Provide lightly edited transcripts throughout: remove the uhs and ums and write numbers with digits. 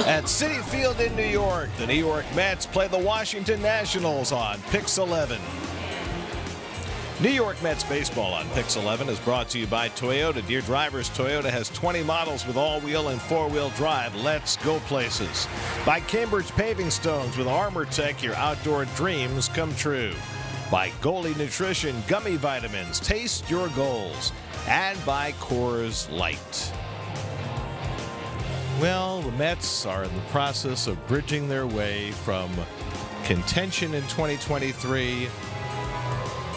At Citi Field in New York, the New York Mets play the Washington Nationals on Pix 11. New York Mets baseball on Pix 11 is brought to you by Toyota. Dear drivers, Toyota has 20 models with all-wheel and four-wheel drive. Let's go places. By Cambridge Paving Stones with Armor Tech, your outdoor dreams come true. By Goalie Nutrition, gummy vitamins, taste your goals. And by Coors Light. Well, the Mets are in the process of bridging their way from contention in 2023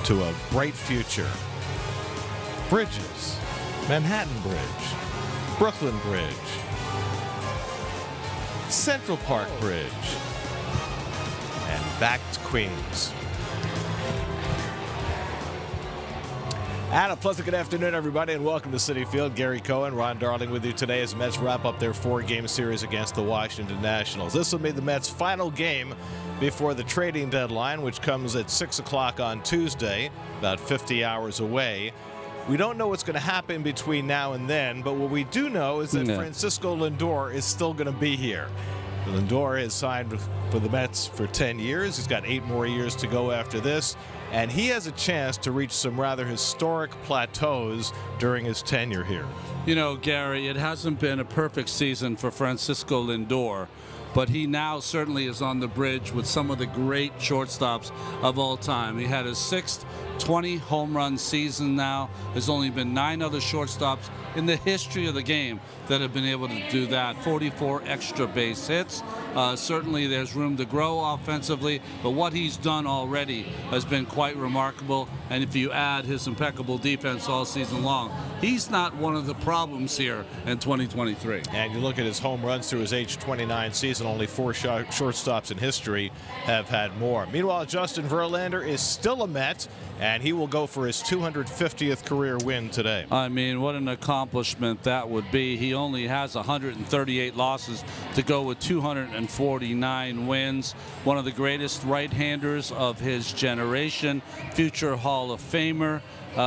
to a bright future. Bridges, Manhattan Bridge, Brooklyn Bridge, Central Park Bridge, and back to Queens. And a pleasant good afternoon, everybody, and welcome to Citi Field. Gary Cohen, Ron Darling with you today as Mets wrap up their four-game series against the Washington Nationals. This will be the Mets' final game before the trading deadline, which comes at 6 o'clock on Tuesday, about 50 hours away. We don't know what's going to happen between now and then, but what we do know is that Francisco Lindor is still going to be here. Lindor is signed for the Mets for 10 years. He's got 8 more years to go after this. And he has a chance to reach some rather historic plateaus during his tenure here. You know, Gary, it hasn't been a perfect season for Francisco Lindor, but he now certainly is on the bridge with some of the great shortstops of all time. He had his 6th 20-home run season now. There's only been 9 other shortstops in the history of the game that have been able to do that. 44 extra base hits. Certainly there's room to grow offensively, but what he's done already has been quite remarkable. And if you add his impeccable defense all season long, he's not one of the problems here in 2023. And you look at his home runs through his age 29 season, only 4 shortstops in history have had more. Meanwhile, Justin Verlander is still a Met, and he will go for his 250th career win today. I mean, what an accomplishment that would be. He only has 138 losses to go with 249 wins. One of the greatest right-handers of his generation, future Hall of Famer.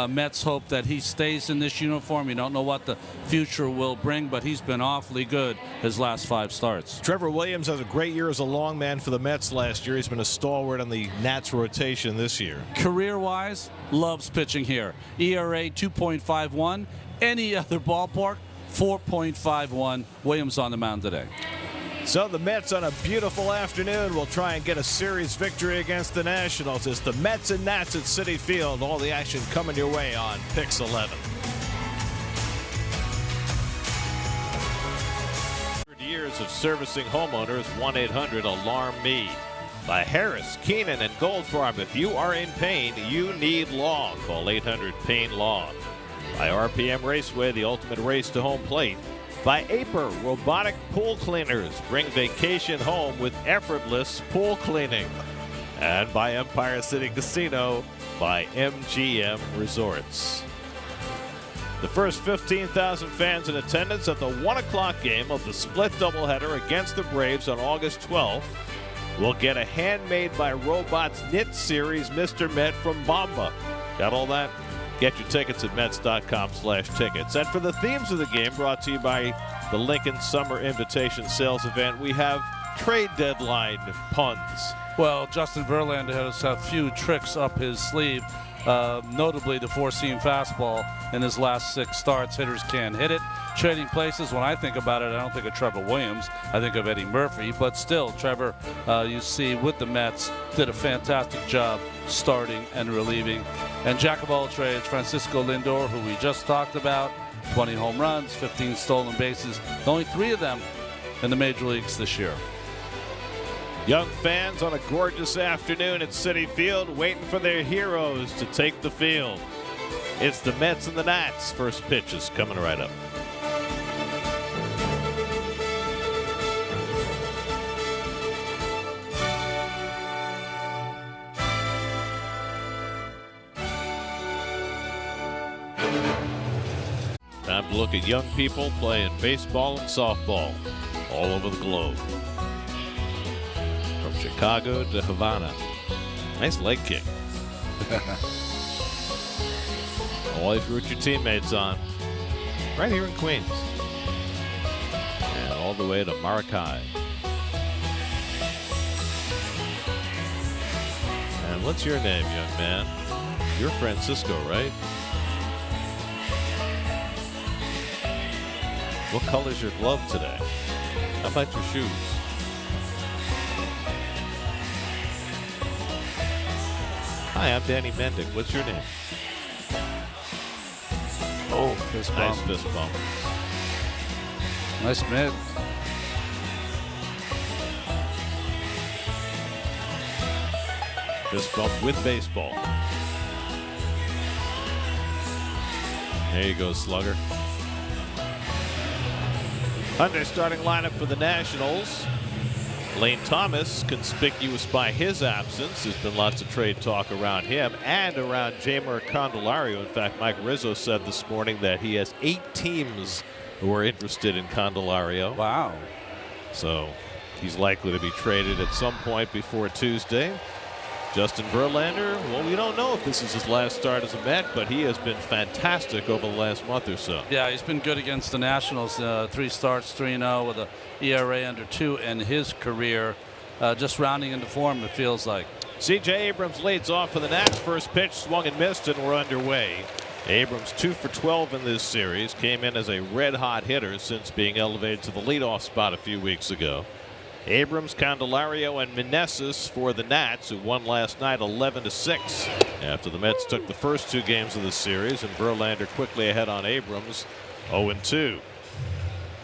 Mets hope that he stays in this uniform. You don't know what the future will bring, but he's been awfully good his last 5 starts. Trevor Williams has a great year as a long man for the Mets last year. He's been a stalwart on the Nats rotation this year. Career-wise, loves pitching here. ERA 2.51. Any other ballpark, 4.51. Williams on the mound today. So the Mets on a beautiful afternoon will try and get a series victory against the Nationals. It's the Mets and Nats at Citi Field. All the action coming your way on Pix 11. Years of servicing homeowners, 1-800-ALARM-ME. By Harris, Keenan, and Gold Farm. If you are in pain, you need law. Call 800-PAIN-LAW. By RPM Raceway, the ultimate race to home plate. By Aper, robotic pool cleaners. Bring vacation home with effortless pool cleaning. And by Empire City Casino, by MGM Resorts. The first 15,000 fans in attendance at the 1 o'clock game of the split doubleheader against the Braves on August 12th will get a handmade by robots knit series Mr. Met from Bomba. Got all that? Get your tickets at Mets.com/tickets. And for the themes of the game, brought to you by the Lincoln Summer Invitation Sales Event, we have trade deadline puns. Well, Justin Verlander has a few tricks up his sleeve, notably the four-seam fastball in his last 6 starts. Hitters can't hit it. Trading places, when I think about it, I don't think of Trevor Williams. I think of Eddie Murphy. But still, Trevor, you see, with the Mets, did a fantastic job starting and relieving. And jack of all trades, Francisco Lindor, who we just talked about, 20 home runs, 15 stolen bases. Only 3 of them in the major leagues this year. Young fans on a gorgeous afternoon at Citi Field waiting for their heroes to take the field. It's the Mets and the Nats. First pitch is coming right up. Time to look at young people playing baseball and softball all over the globe. From Chicago to Havana. Nice leg kick. All you root your teammates on. Right here in Queens. And all all the way to Maracay. And what's your name, young man? You're Francisco, right? What color's your glove today? How about your shoes? Hi, I'm Danny Mendick. What's your name? Oh, fist bump. Nice fist bump. Nice mitt. Fist bump with baseball. There you go, slugger. Under starting lineup for the Nationals. Lane Thomas, conspicuous by his absence. There's been lots of trade talk around him and around Jeimer Candelario. In fact, Mike Rizzo said this morning that he has 8 teams who are interested in Candelario. Wow. So he's likely to be traded at some point before Tuesday. Justin Verlander, well, we don't know if this is his last start as a Met, but he has been fantastic over the last month or so. Yeah, he's been good against the Nationals. 3 starts, 3-0 with a ERA under 2 in his career. Just rounding into form, it feels like. C.J. Abrams leads off for the Nats. First pitch swung and missed, and we're underway. Abrams 2 for 12 in this series. Came in as a red-hot hitter since being elevated to the leadoff spot a few weeks ago. Abrams, Candelario, and Meneses for the Nats, who won last night 11-6 after the Mets took the first 2 games of the series, and Verlander quickly ahead on Abrams 0-2.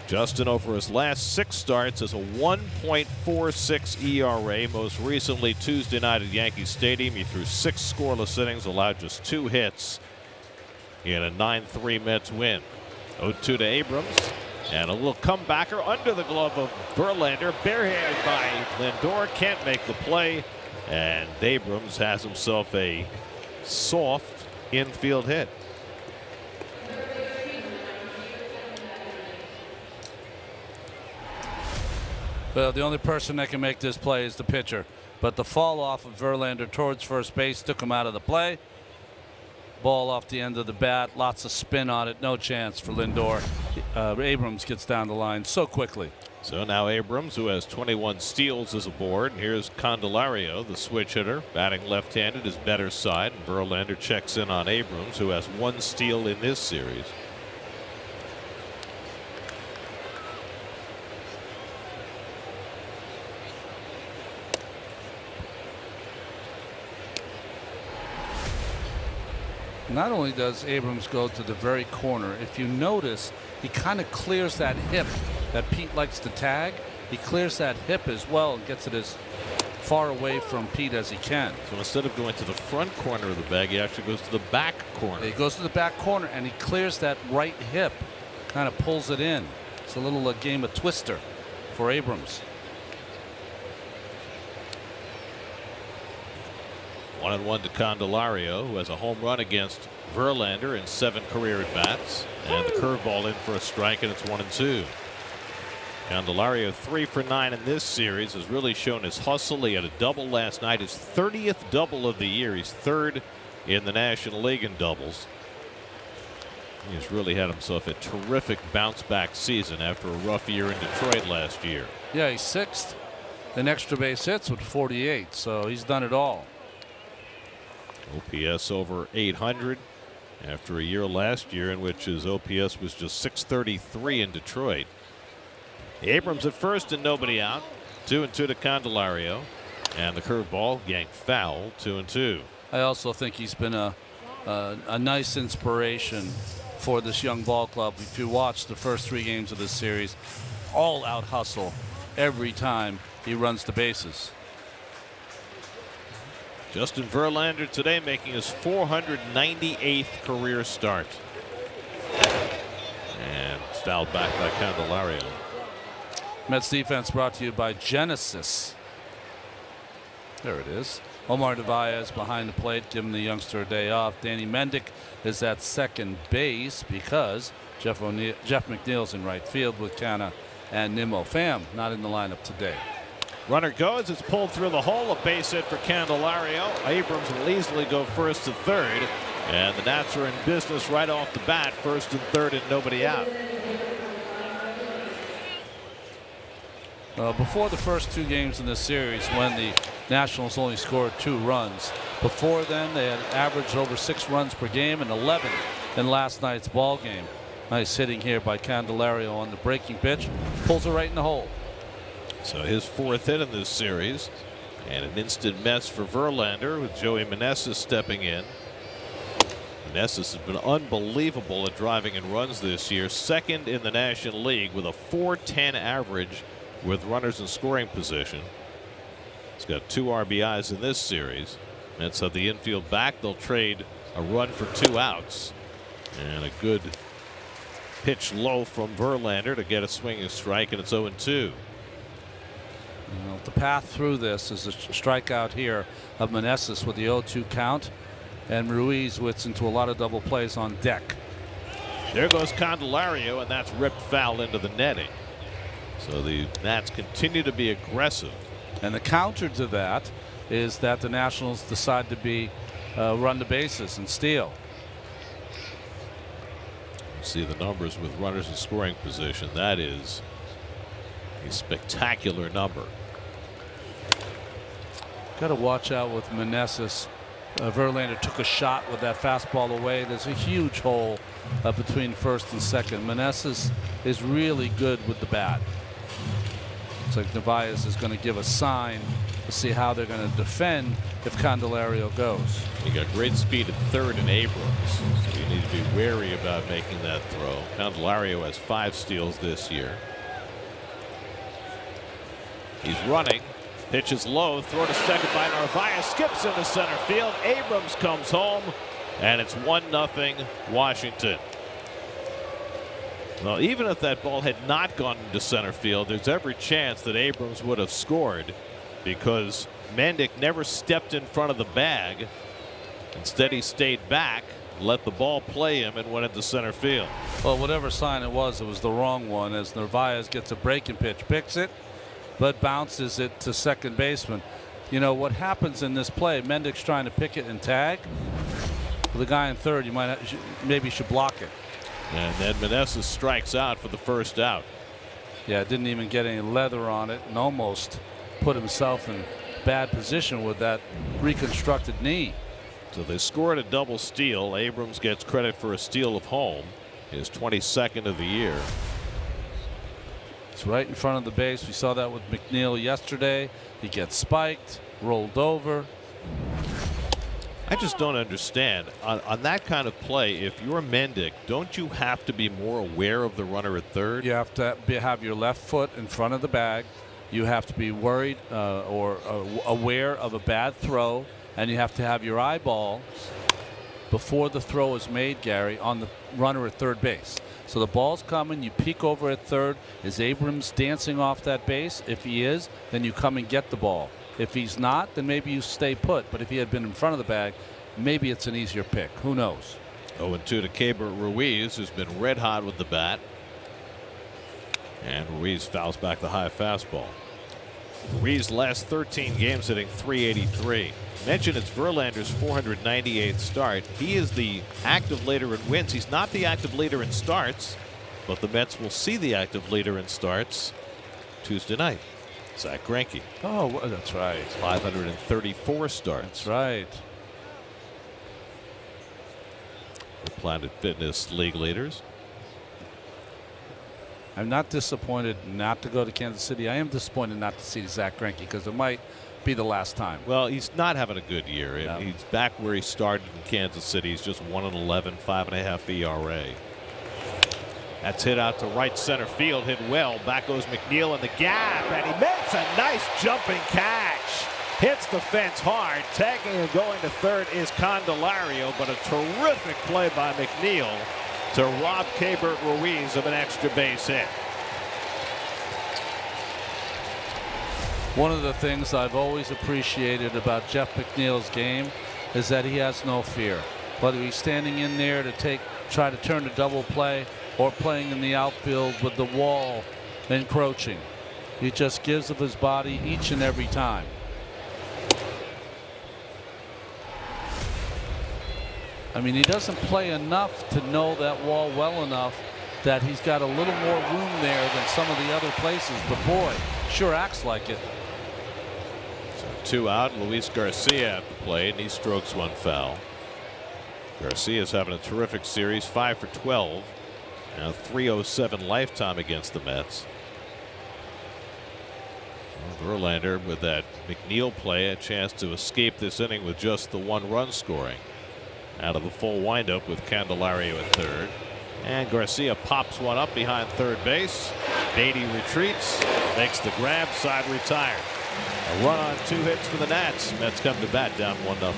Justin, over his last 6 starts, has a 1.46 ERA. Most recently Tuesday night at Yankee Stadium, he threw 6 scoreless innings, allowed just 2 hits in a 9-3 Mets win. 0-2 to Abrams. And a little comebacker under the glove of Verlander. Barehanded by Lindor. Can't make the play. And Abrams has himself a soft infield hit. Well, the only person that can make this play is the pitcher. But the fall off of Verlander towards first base took him out of the play. Ball off the end of the bat, lots of spin on it, no chance for Lindor. Abrams gets down the line so quickly. So now Abrams, who has 21 steals, is aboard. And here's Candelario, the switch hitter, batting left-handed, his better side. And Verlander checks in on Abrams, who has 1 steal in this series. Not only does Abrams go to the very corner, if you notice, he kind of clears that hip that Pete likes to tag. He clears that hip as well and gets it as far away from Pete as he can. So instead of going to the front corner of the bag, he actually goes to the back corner. He goes to the back corner and he clears that right hip, kind of pulls it in. It's a little game of twister for Abrams. 1-1 to Candelario, who has a home run against Verlander in 7 career at-bats. And the curveball in for a strike, and it's 1-2. Candelario 3 for 9 in this series, has really shown his hustle. He had a double last night, his 30th double of the year. He's 3rd in the National League in doubles. He's really had himself a terrific bounce-back season after a rough year in Detroit last year. Yeah, he's 6th in extra base hits with 48, so he's done it all. OPS over 800 after a year last year in which his OPS was just 633 in Detroit. Abrams at first and nobody out. 2-2 to Candelario. And the curveball yanked foul. 2-2. I also think he's been a nice inspiration for this young ball club. If you watch the first 3 games of this series, all out hustle every time he runs the bases. Justin Verlander today making his 498th career start. And it's fouled back by Candelario. Mets defense brought to you by Genesis. There it is. Omar Narvaez behind the plate, giving the youngster a day off. Danny Mendick is at second base because Jeff McNeil's in right field with Canna and Nimmo. Pham not in the lineup today. Runner goes. It's pulled through the hole. A base hit for Candelario. Abrams will easily go first to third. And the Nats are in business right off the bat. First and third and nobody out. Before the first 2 games in this series, when the Nationals only scored 2 runs. Before then, they had averaged over 6 runs per game and 11 in last night's ball game. Nice hitting here by Candelario on the breaking pitch. Pulls it right in the hole. So his 4th hit in this series, and an instant mess for Verlander with Joey Meneses stepping in. Meneses has been unbelievable at driving in runs this year, 2nd in the National League with a .410 average with runners in scoring position. He's got 2 RBIs in this series. Mets have the infield back. They'll trade a run for 2 outs, and a good pitch low from Verlander to get a swinging strike, and it's 0-2. Well, the path through this is a strikeout here of Meneses with the 0-2 count, and Ruiz whips into a lot of double plays on deck. There goes Candelario, and that's ripped foul into the netting. So the Nats continue to be aggressive. And the counter to that is that the Nationals decide to run the bases and steal. See the numbers with runners in scoring position. That is a spectacular number. Got to watch out with Meneses. Verlander took a shot with that fastball away. There's a huge hole between first and second. Meneses is really good with the bat. Looks like Narvaez is going to give a sign to see how they're going to defend if Candelario goes. He got great speed at third and Abrams, so you need to be wary about making that throw. Candelario has 5 steals this year. He's running. Pitch is low. Throw to second by Narvaez. Skips into center field. Abrams comes home, and it's 1-0 Washington. Well, even if that ball had not gone into center field, there's every chance that Abrams would have scored, because Mendick never stepped in front of the bag. Instead, he stayed back, let the ball play him, and went into center field. Well, whatever sign it was the wrong one, as Narvaez gets a breaking pitch, picks it, but bounces it to second baseman. You know what happens in this play? Mendick's trying to pick it and tag. With the guy in third, you maybe should block it. And then Meneses strikes out for the first out. Yeah, didn't even get any leather on it, and almost put himself in bad position with that reconstructed knee. So they scored a double steal. Abrams gets credit for a steal of home, his 22nd of the year. It's right in front of the base. We saw that with McNeil yesterday. He gets spiked, rolled over. I just don't understand. On that kind of play, if you're Mendick, don't you have to be more aware of the runner at third? You have to have your left foot in front of the bag. You have to be worried or aware of a bad throw, and you have to have your eyeball before the throw is made, Gary, on the runner at third base. So the ball's coming, you peek over at third. Is Abrams dancing off that base? If he is, then you come and get the ball. If he's not, then maybe you stay put. But if he had been in front of the bag, maybe it's an easier pick. Who knows? 0-2 to Keibert Ruiz, who's been red hot with the bat. And Ruiz fouls back the high fastball. Ruiz last 13 games hitting .383. Mentioned it's Verlander's 498th start. He is the active leader in wins. He's not the active leader in starts, but the Mets will see the active leader in starts Tuesday night. Zach Greinke. Oh, that's right. 534 starts. That's right. The Planet Fitness League leaders. I'm not disappointed not to go to Kansas City. I am disappointed not to see Zach Greinke, because it might be the last time. Well, he's not having a good year. No. He's back where he started in Kansas City. He's just 1-11, 5.5 ERA. That's hit out to right center field, hit well. Back goes McNeil in the gap, and he makes a nice jumping catch. Hits the fence hard. Tagging and going to third is Candelario, but a terrific play by McNeil to rob Keibert Ruiz of an extra base hit. One of the things I've always appreciated about Jeff McNeil's game is that he has no fear. Whether he's standing in there to try to turn a double play, or playing in the outfield with the wall encroaching, he just gives of his body each and every time. I mean, he doesn't play enough to know that wall well enough that he's got a little more room there than some of the other places. But boy, sure acts like it. So 2 out. Luis Garcia at the plate, and he strokes 1 foul. Garcia's having a terrific series, 5 for 12. Now 307 lifetime against the Mets. Verlander with that McNeil play, a chance to escape this inning with just the 1 run scoring. Out of the full windup with Candelario at third. And Garcia pops one up behind third base. Beatty retreats, makes the grab, side retired. A run on 2 hits for the Nats. Mets come to bat down 1-0.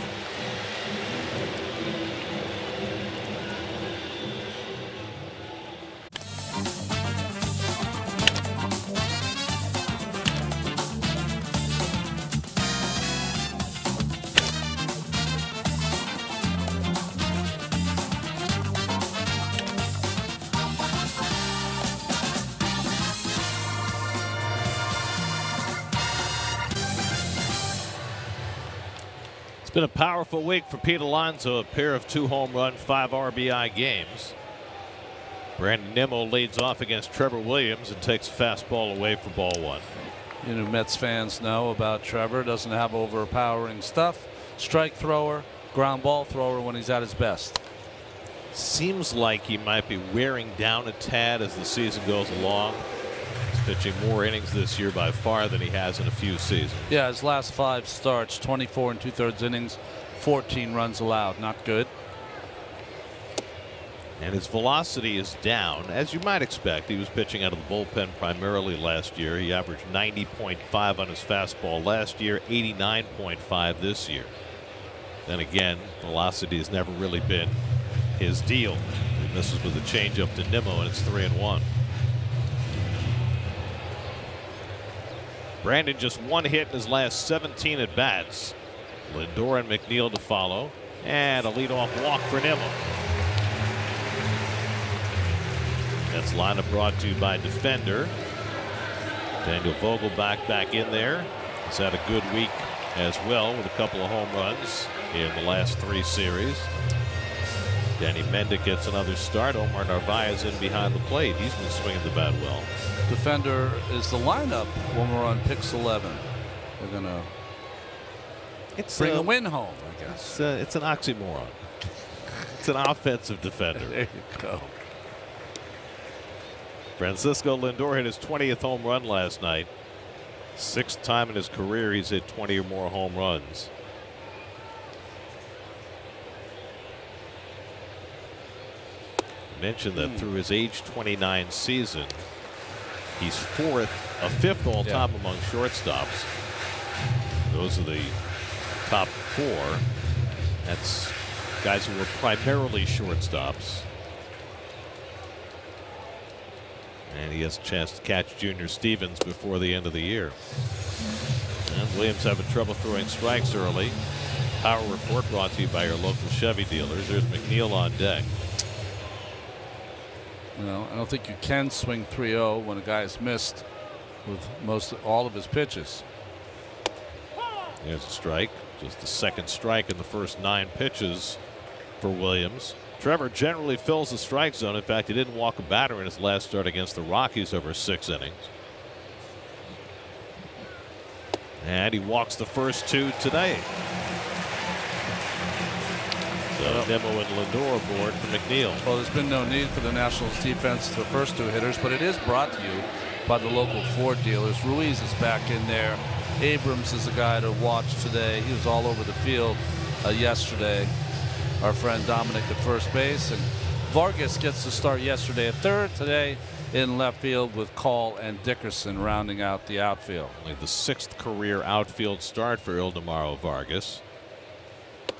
It's been a powerful week for Pete Alonso, a pair of 2 home run, 5 RBI games. Brandon Nimmo leads off against Trevor Williams and takes a fastball away for ball 1. You know, Mets fans know about Trevor. Doesn't have overpowering stuff. Strike thrower, ground ball thrower when he's at his best. Seems like he might be wearing down a tad as the season goes along. He's pitching more innings this year by far than he has in a few seasons. Yeah, his last 5 starts, 24 2/3 innings, 14 runs allowed. Not good. And his velocity is down, as you might expect. He was pitching out of the bullpen primarily last year. He averaged 90.5 on his fastball last year, 89.5 this year. Then again, velocity has never really been his deal. And this is with a changeup to Nimmo, and it's 3-1. Brandon just 1 hit in his last 17 at bats. Lindor and McNeil to follow, and a leadoff walk for Nimmo. That's lineup brought to you by Defender. Daniel Vogelbach back in there. He's had a good week as well with a couple of home runs in the last 3 series. Danny Mendick gets another start. Omar Narvaez in behind the plate. He's been swinging the bat well. Defender is the lineup when we're on Pix 11. We're gonna bring a win home, I guess. It's an oxymoron. It's an offensive defender. There you go. Francisco Lindor hit his 20th home run last night. 6th time in his career he's hit 20 or more home runs. I mentioned that through his age 29 season, he's 5th all time among shortstops. Those are the top 4. That's guys who were primarily shortstops. And he has a chance to catch Junior Stevens before the end of the year. And Williams having trouble throwing strikes early. Power report brought to you by your local Chevy dealers. There's McNeil on deck. You know, I don't think you can swing 3-0 when a guy's missed with all of his pitches. There's a strike. Just the 2nd strike in the first 9 pitches for Williams. Trevor generally fills the strike zone. In fact, he didn't walk a batter in his last start against the Rockies over 6 innings. And he walks the first 2 today. So Nimmo and Lindor aboard for McNeil. Well, there's been no need for the Nationals defense the first 2 hitters, but it is brought to you by the local Ford dealers. Ruiz is back in there. Abrams is a guy to watch today. He was all over the field yesterday. Our friend Dominic at first base, and Vargas gets to start yesterday at third, today in left field with Call and Dickerson rounding out the outfield. Only the 6th career outfield start for Ildemaro Vargas.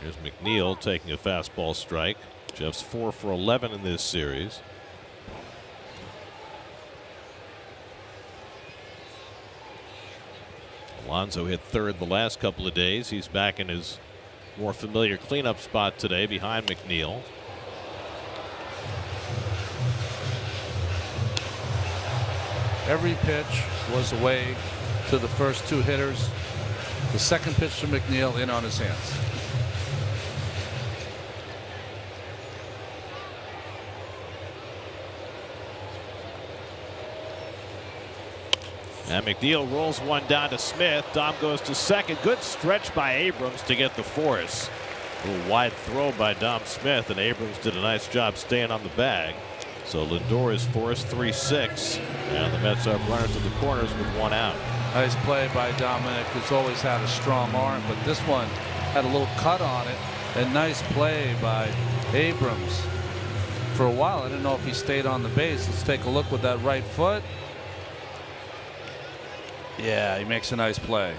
Here's McNeil taking a fastball strike. Jeff's 4 for 11 in this series. Alonso hit 3rd the last couple of days. He's back in his more familiar cleanup spot today behind McNeil. Every pitch was away to the first 2 hitters. The 2nd pitch to McNeil in on his hands. And McNeil rolls one down to Smith. Dom goes to second. Good stretch by Abrams to get the force. A little wide throw by Dom Smith, and Abrams did a nice job staying on the bag. So Lindor is forced 3-6, and the Mets are runners at the corners with one out. Nice play by Dominic, who's always had a strong arm, but this one had a little cut on it. And nice play by Abrams. For a while, I didn't know if he stayed on the base. Let's take a look with that right foot. Yeah, he makes a nice play.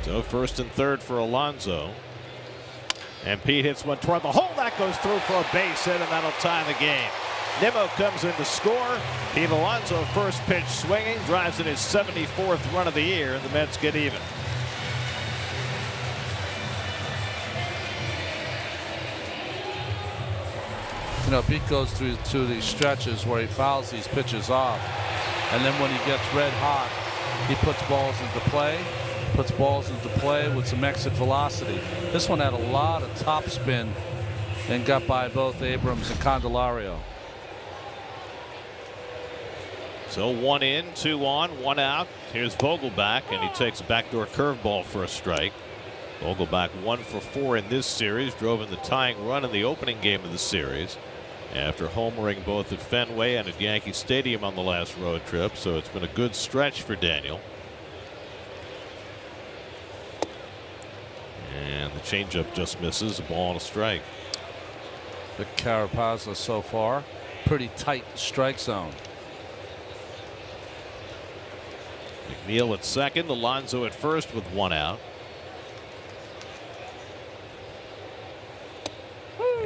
So first and third for Alonso. And Pete hits one toward the hole. That goes through for a base hit, and that'll tie the game. Nimmo comes in to score. Pete Alonso, first pitch swinging, drives in his 74th run of the year, and the Mets get even. You know, Pete goes through these stretches where he fouls these pitches off, and then when he gets red hot, he puts balls into play with some exit velocity. This one had a lot of top spin and got by both Abrams and Candelario. So 1 in, 2 on, 1 out. Here's Vogelbach, and he takes a backdoor curveball for a strike. Vogelbach 1 for 4 in this series, drove in the tying run in the opening game of the series after homering both at Fenway and at Yankee Stadium on the last road trip. So it's been a good stretch for Daniel. And the changeup just misses, a ball and a strike. The Carapazza so far, pretty tight strike zone. McNeil at second, Alonso at first with 1 out.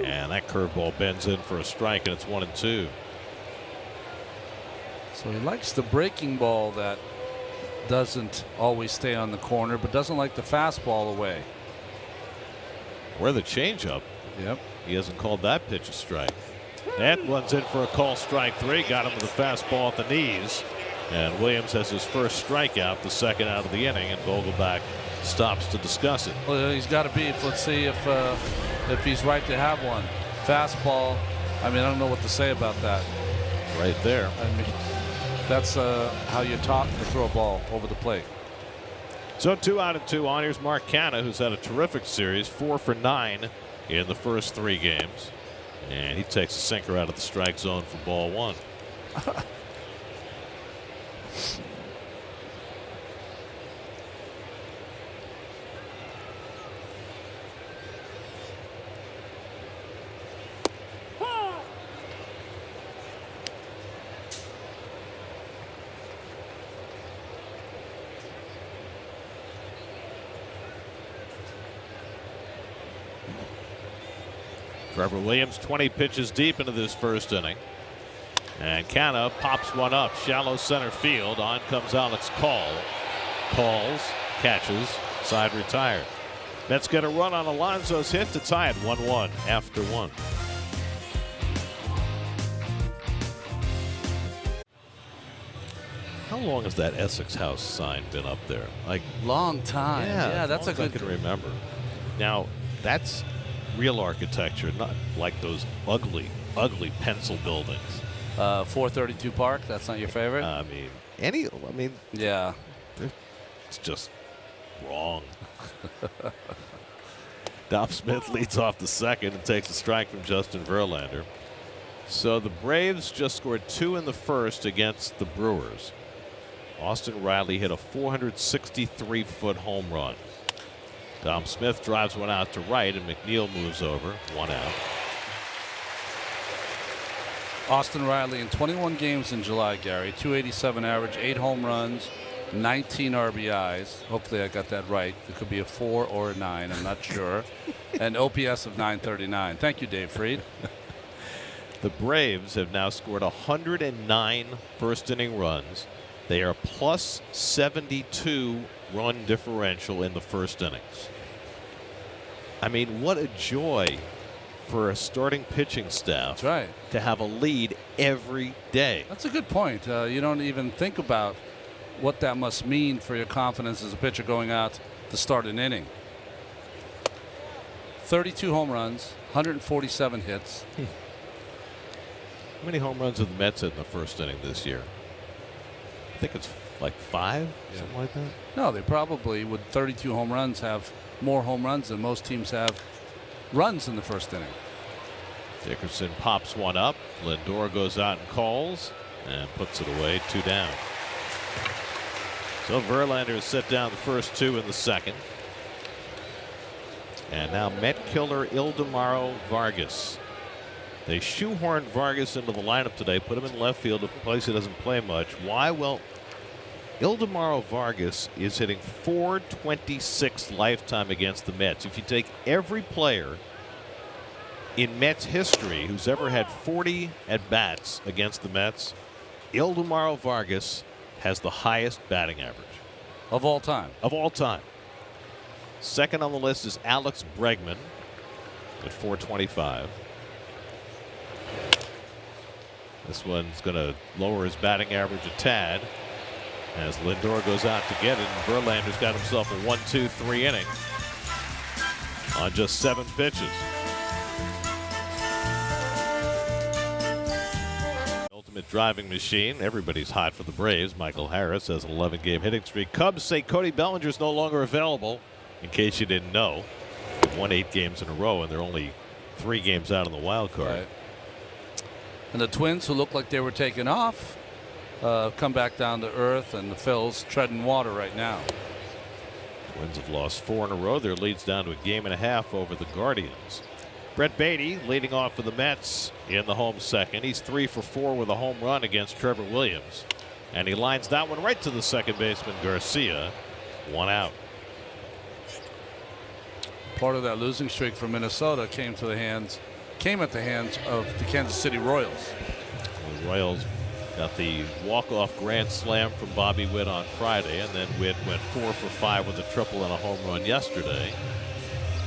And that curveball bends in for a strike, and it's 1-2. So he likes the breaking ball that doesn't always stay on the corner, but doesn't like the fastball away. Where the changeup. Yep. He hasn't called that pitch a strike. That runs in for a call, strike 3. Got him with a fastball at the knees. And Williams has his first strikeout, the second out of the inning, and Vogelbach stops to discuss it. Well, he's got to be. Let's see if he's right to have one. Fastball. I mean, I don't know what to say about that. Right there. I mean, that's how you taught to throw a ball over the plate. So 2 out and 2 on. Here's Mark Canha, who's had a terrific series, 4 for 9 in the first 3 games. And he takes a sinker out of the strike zone for ball 1. Trevor Williams 20 pitches deep into this first inning. And Canha pops one up, shallow center field. On comes Alex Call. Calls, catches, side retired. Mets get a run on Alonso's hit to tie it 1-1 after 1. How long has that Essex House sign been up there? Like long time. Yeah, that's a good. I can remember. Now that's real architecture, not like those ugly pencil buildings. 432 Park. That's not your favorite. I mean, yeah, it's just wrong. Dom Smith leads off the second and takes a strike from Justin Verlander. So the Braves just scored 2 in the first against the Brewers. Austin Riley hit a 463-foot home run. Dom Smith drives one out to right, and McNeil moves over, 1 out. Austin Riley in 21 games in July, Gary, 287 average, 8 home runs, 19 RBIs. Hopefully I got that right. It could be a 4 or a 9. I'm not sure. And OPS of 939. Thank you, Dave Fried. The Braves have now scored 109 first inning runs. They are plus 72 run differential in the first innings. I mean, what a joy for a starting pitching staff. That's right. To have a lead every day. That's a good point. You don't even think about what that must mean for your confidence as a pitcher going out to start an inning. 32 home runs, 147 hits. How many home runs have the Mets hit in the first inning this year? think it's like 5, something like that. No, they probably, with 32 home runs, have more home runs than most teams have runs in the first inning. Dickerson pops one up. Lindor goes out and calls and puts it away, 2 down. So Verlander has set down the first 2 in the second. And now Met killer Ildemaro Vargas. They shoehorned Vargas into the lineup today, put him in left field, a place he doesn't play much. Why? Well, Ildemaro Vargas is hitting .426 lifetime against the Mets. If you take every player in Mets history who's ever had 40 at-bats against the Mets, Ildemaro Vargas has the highest batting average. Of all time. Of all time. Second on the list is Alex Bregman at .425. This one's going to lower his batting average a tad as Lindor goes out to get it, and Verlander's got himself a 1-2-3 inning on just 7 pitches. Ultimate driving machine. Everybody's hot for the Braves. Michael Harris has an 11-game hitting streak. Cubs say Cody Bellinger's no longer available, in case you didn't know. They've won 8 games in a row, and they're only 3 games out on the wild card. Right. And the Twins, who looked like they were taking off, come back down to earth, and the Phils treading water right now. Twins have lost 4 in a row. Their lead's down to a 1.5 over the Guardians. Brett Beatty leading off for the Mets in the home second. He's 3 for 4 with a home run against Trevor Williams. And he lines that one right to the second baseman, Garcia. 1 out. Part of that losing streak for Minnesota came at the hands of the Kansas City Royals. The Royals got the walk-off grand slam from Bobby Witt on Friday, and then Witt went 4 for 5 with a triple and a home run yesterday.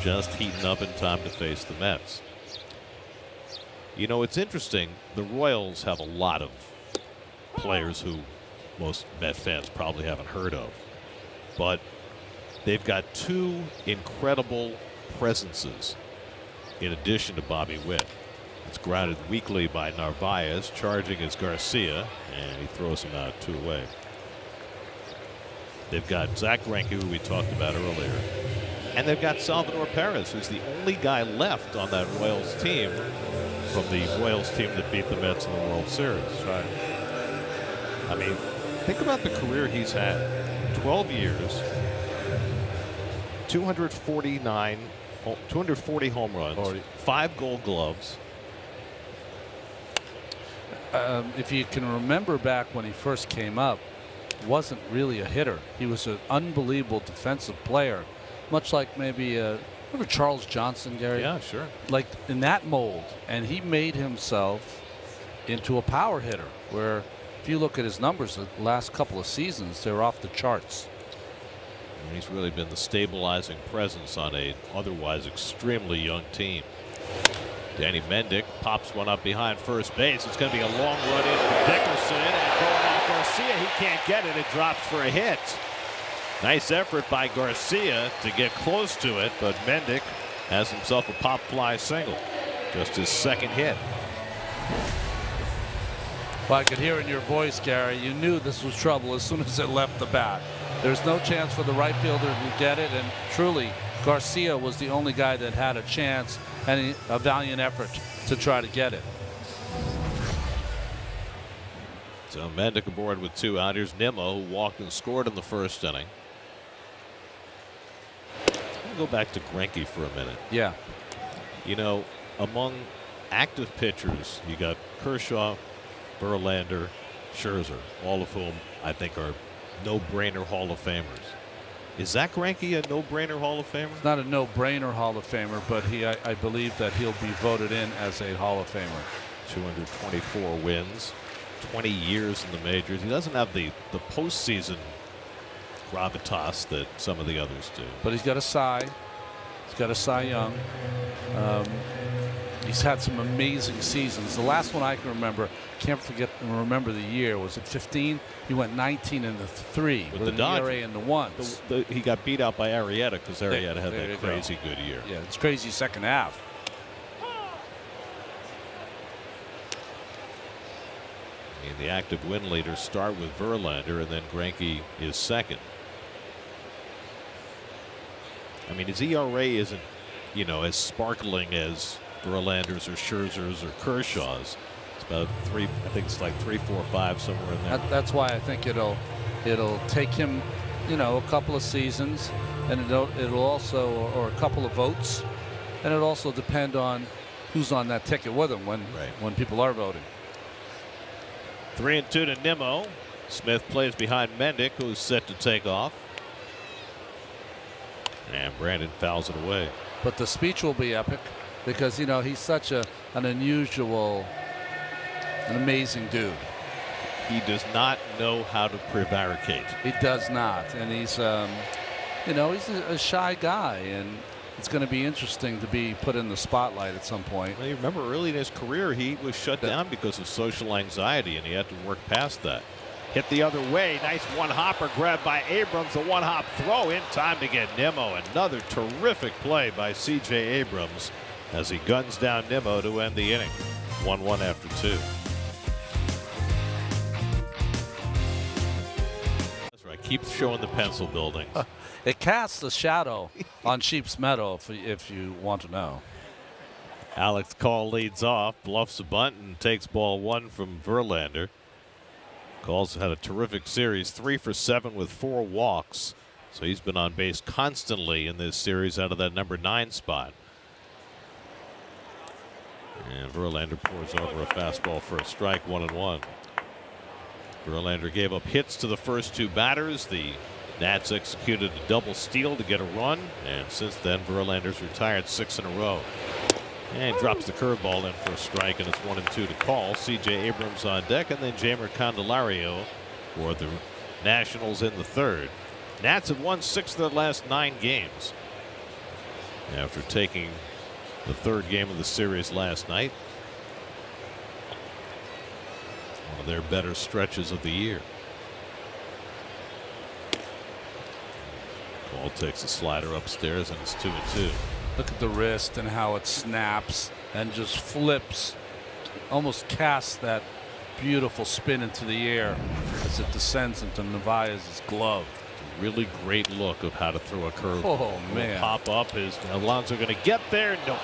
Just heating up in time to face the Mets. You know, it's interesting. The Royals have a lot of players who most Met fans probably haven't heard of, but they've got 2 incredible presences in addition to Bobby Witt. It's grounded weakly by Narvaez. Charging is Garcia, and he throws him out 2 away. They've got Zach Greinke, who we talked about earlier, and they've got Salvador Perez, who's the only guy left on that Royals team from the Royals team that beat the Mets in the World Series. Right. I mean, think about the career he's had. 12 years, 240 home runs, 5 Gold Gloves. If you can remember back when he first came up, wasn't really a hitter. He was an unbelievable defensive player, much like maybe remember Charles Johnson, Gary? Yeah, sure. Like in that mold, and he made himself into a power hitter. Where if you look at his numbers, the last couple of seasons, they're off the charts. And he's really been the stabilizing presence on a otherwise extremely young team. Danny Mendick pops one up behind first base. It's going to be a long run in for Dickerson, and going out Garcia, he can't get it. It drops for a hit. Nice effort by Garcia to get close to it, but Mendick has himself a pop fly single. Just his second hit. Well, I could hear in your voice, Gary, you knew this was trouble as soon as it left the bat. There's no chance for the right fielder to get it, and truly, Garcia was the only guy that had a chance and a valiant effort to try to get it. So Mendick aboard with 2 out. Here's Nimmo, who walked and scored in the first inning. Go back to Greinke for a minute. Yeah. You know, among active pitchers, you got Kershaw, Verlander, Scherzer, all of whom I think are no-brainer Hall of Famers. Is Zach Greinke a no-brainer Hall of Famer? Not a no-brainer Hall of Famer, but I believe that he'll be voted in as a Hall of Famer. 224 wins, 20 years in the majors. He doesn't have the postseason gravitas that some of the others do. But he's got a Cy. He's got a Cy Young. He's had some amazing seasons. The last one I can remember, can't remember the year, was at 15. He went 19-3 with an ERA in the ones. He got beat out by Arrieta because Arrieta had that crazy good year. Yeah, it's crazy second half. The active win leaders start with Verlander, and then Greinke is second. I mean, his ERA isn't, as sparkling as Verlander's or Scherzer's or Kershaw's. It's about three. I think it's like 3.45 somewhere in there. That's why I think it'll take him, a couple of seasons, and it'll also, or a couple of votes, and it'll also depend on who's on that ticket with him when people are voting. 3-2 to Nimmo. Smith plays behind Mendick, who's set to take off. And Brandon fouls it away. But the speech will be epic because, he's such an unusual, an amazing dude. He does not know how to prevaricate. He does not. And he's, he's a shy guy. And it's going to be interesting to be put in the spotlight at some point. Well, you remember early in his career, he was shut down because of social anxiety, and he had to work past that. Hit the other way. Nice one-hopper grab by Abrams. A one-hop throw in time to get Nimmo. Another terrific play by C.J. Abrams as he guns down Nimmo to end the inning. 1-1 after 2. That's right. Keep showing the pencil buildings. It casts a shadow on Sheep's Meadow, if you want to know. Alex Call leads off, bluffs a bunt, and takes ball 1 from Verlander. Call's had a terrific series, 3 for 7 with 4 walks. So he's been on base constantly in this series out of that number 9 spot. And Verlander pours over a fastball for a strike, 1-1. Verlander gave up hits to the first 2 batters. The Nats executed a double steal to get a run, and since then Verlander's retired 6 in a row. And he drops the curveball in for a strike, and it's 1-2 to Call. C.J. Abrams on deck, and then Jeimer Candelario for the Nationals in the third. Nats have won 6 of their last 9 games after taking the third game of the series last night. One of their better stretches of the year. Call takes a slider upstairs, and it's 2-2. Look at the wrist and how it snaps and just flips, almost casts that beautiful spin into the air as it descends into Narvaez's glove. Really great look of how to throw a curve. Oh, man. Pop up. Is Alonso going to get there? No.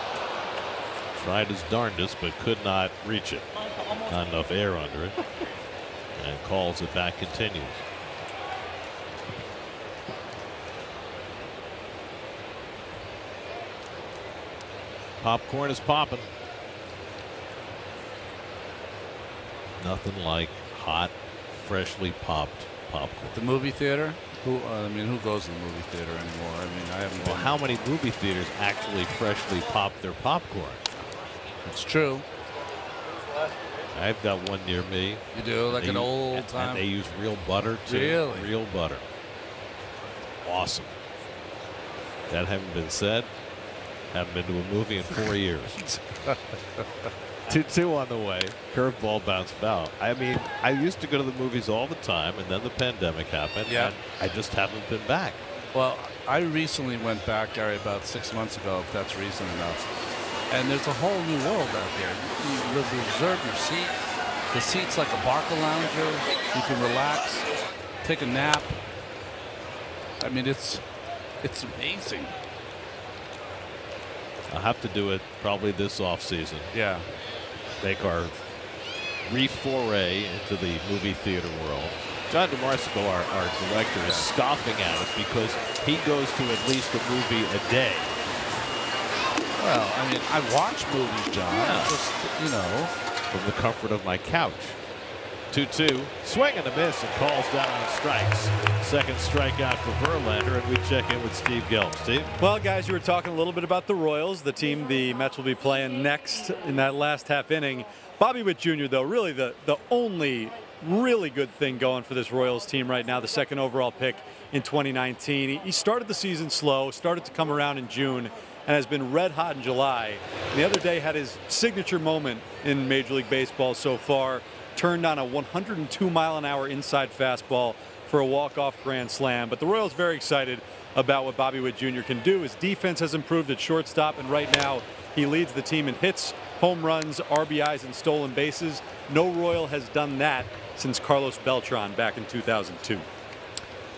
Tried his darndest, but could not reach it. Not enough air under it. And calls it back, continues. Popcorn is popping. Nothing like hot, freshly popped popcorn. The movie theater? Who goes to the movie theater anymore? I haven't been. How many movie theaters actually freshly pop their popcorn? It's true. I've got one near me. You do? Like an old time? And they use real butter, too. Really? Real butter. Awesome. That having been said, haven't been to a movie in 4 years. 2-2 on the way. Curveball bounced foul. I used to go to the movies all the time, and then the pandemic happened. Yeah. And I just haven't been back. Well, I recently went back, Gary, about 6 months ago, if that's reason enough. And there's a whole new world out there. You reserve your seat. The seat's like a Barca lounger. You can relax, take a nap. It's amazing. I'll have to do it probably this off season. Yeah. Make our re-foray into the movie theater world. John DeMarsico, our director, is scoffing at us because he goes to at least a movie a day. Well, I watch movies, John. Yeah. Just, From the comfort of my couch. 2-2. Swing and a miss, and calls down on strikes. Second strikeout for Verlander, and we check in with Steve Gelb. Steve? Well, guys, you were talking a little bit about the Royals, the team the Mets will be playing next in that last half inning. Bobby Witt Jr., though, really the only really good thing going for this Royals team right now, the second overall pick in 2019. He started the season slow, started to come around in June, and has been red hot in July. And the other day had his signature moment in Major League Baseball so far, turned on a 102-mile-an-hour inside fastball for a walk-off grand slam. But the Royals very excited about what Bobby Witt Jr. can do. His defense has improved at shortstop, and right now He leads the team in hits, home runs, RBIs, and stolen bases. No Royal has done that since Carlos Beltran back in 2002.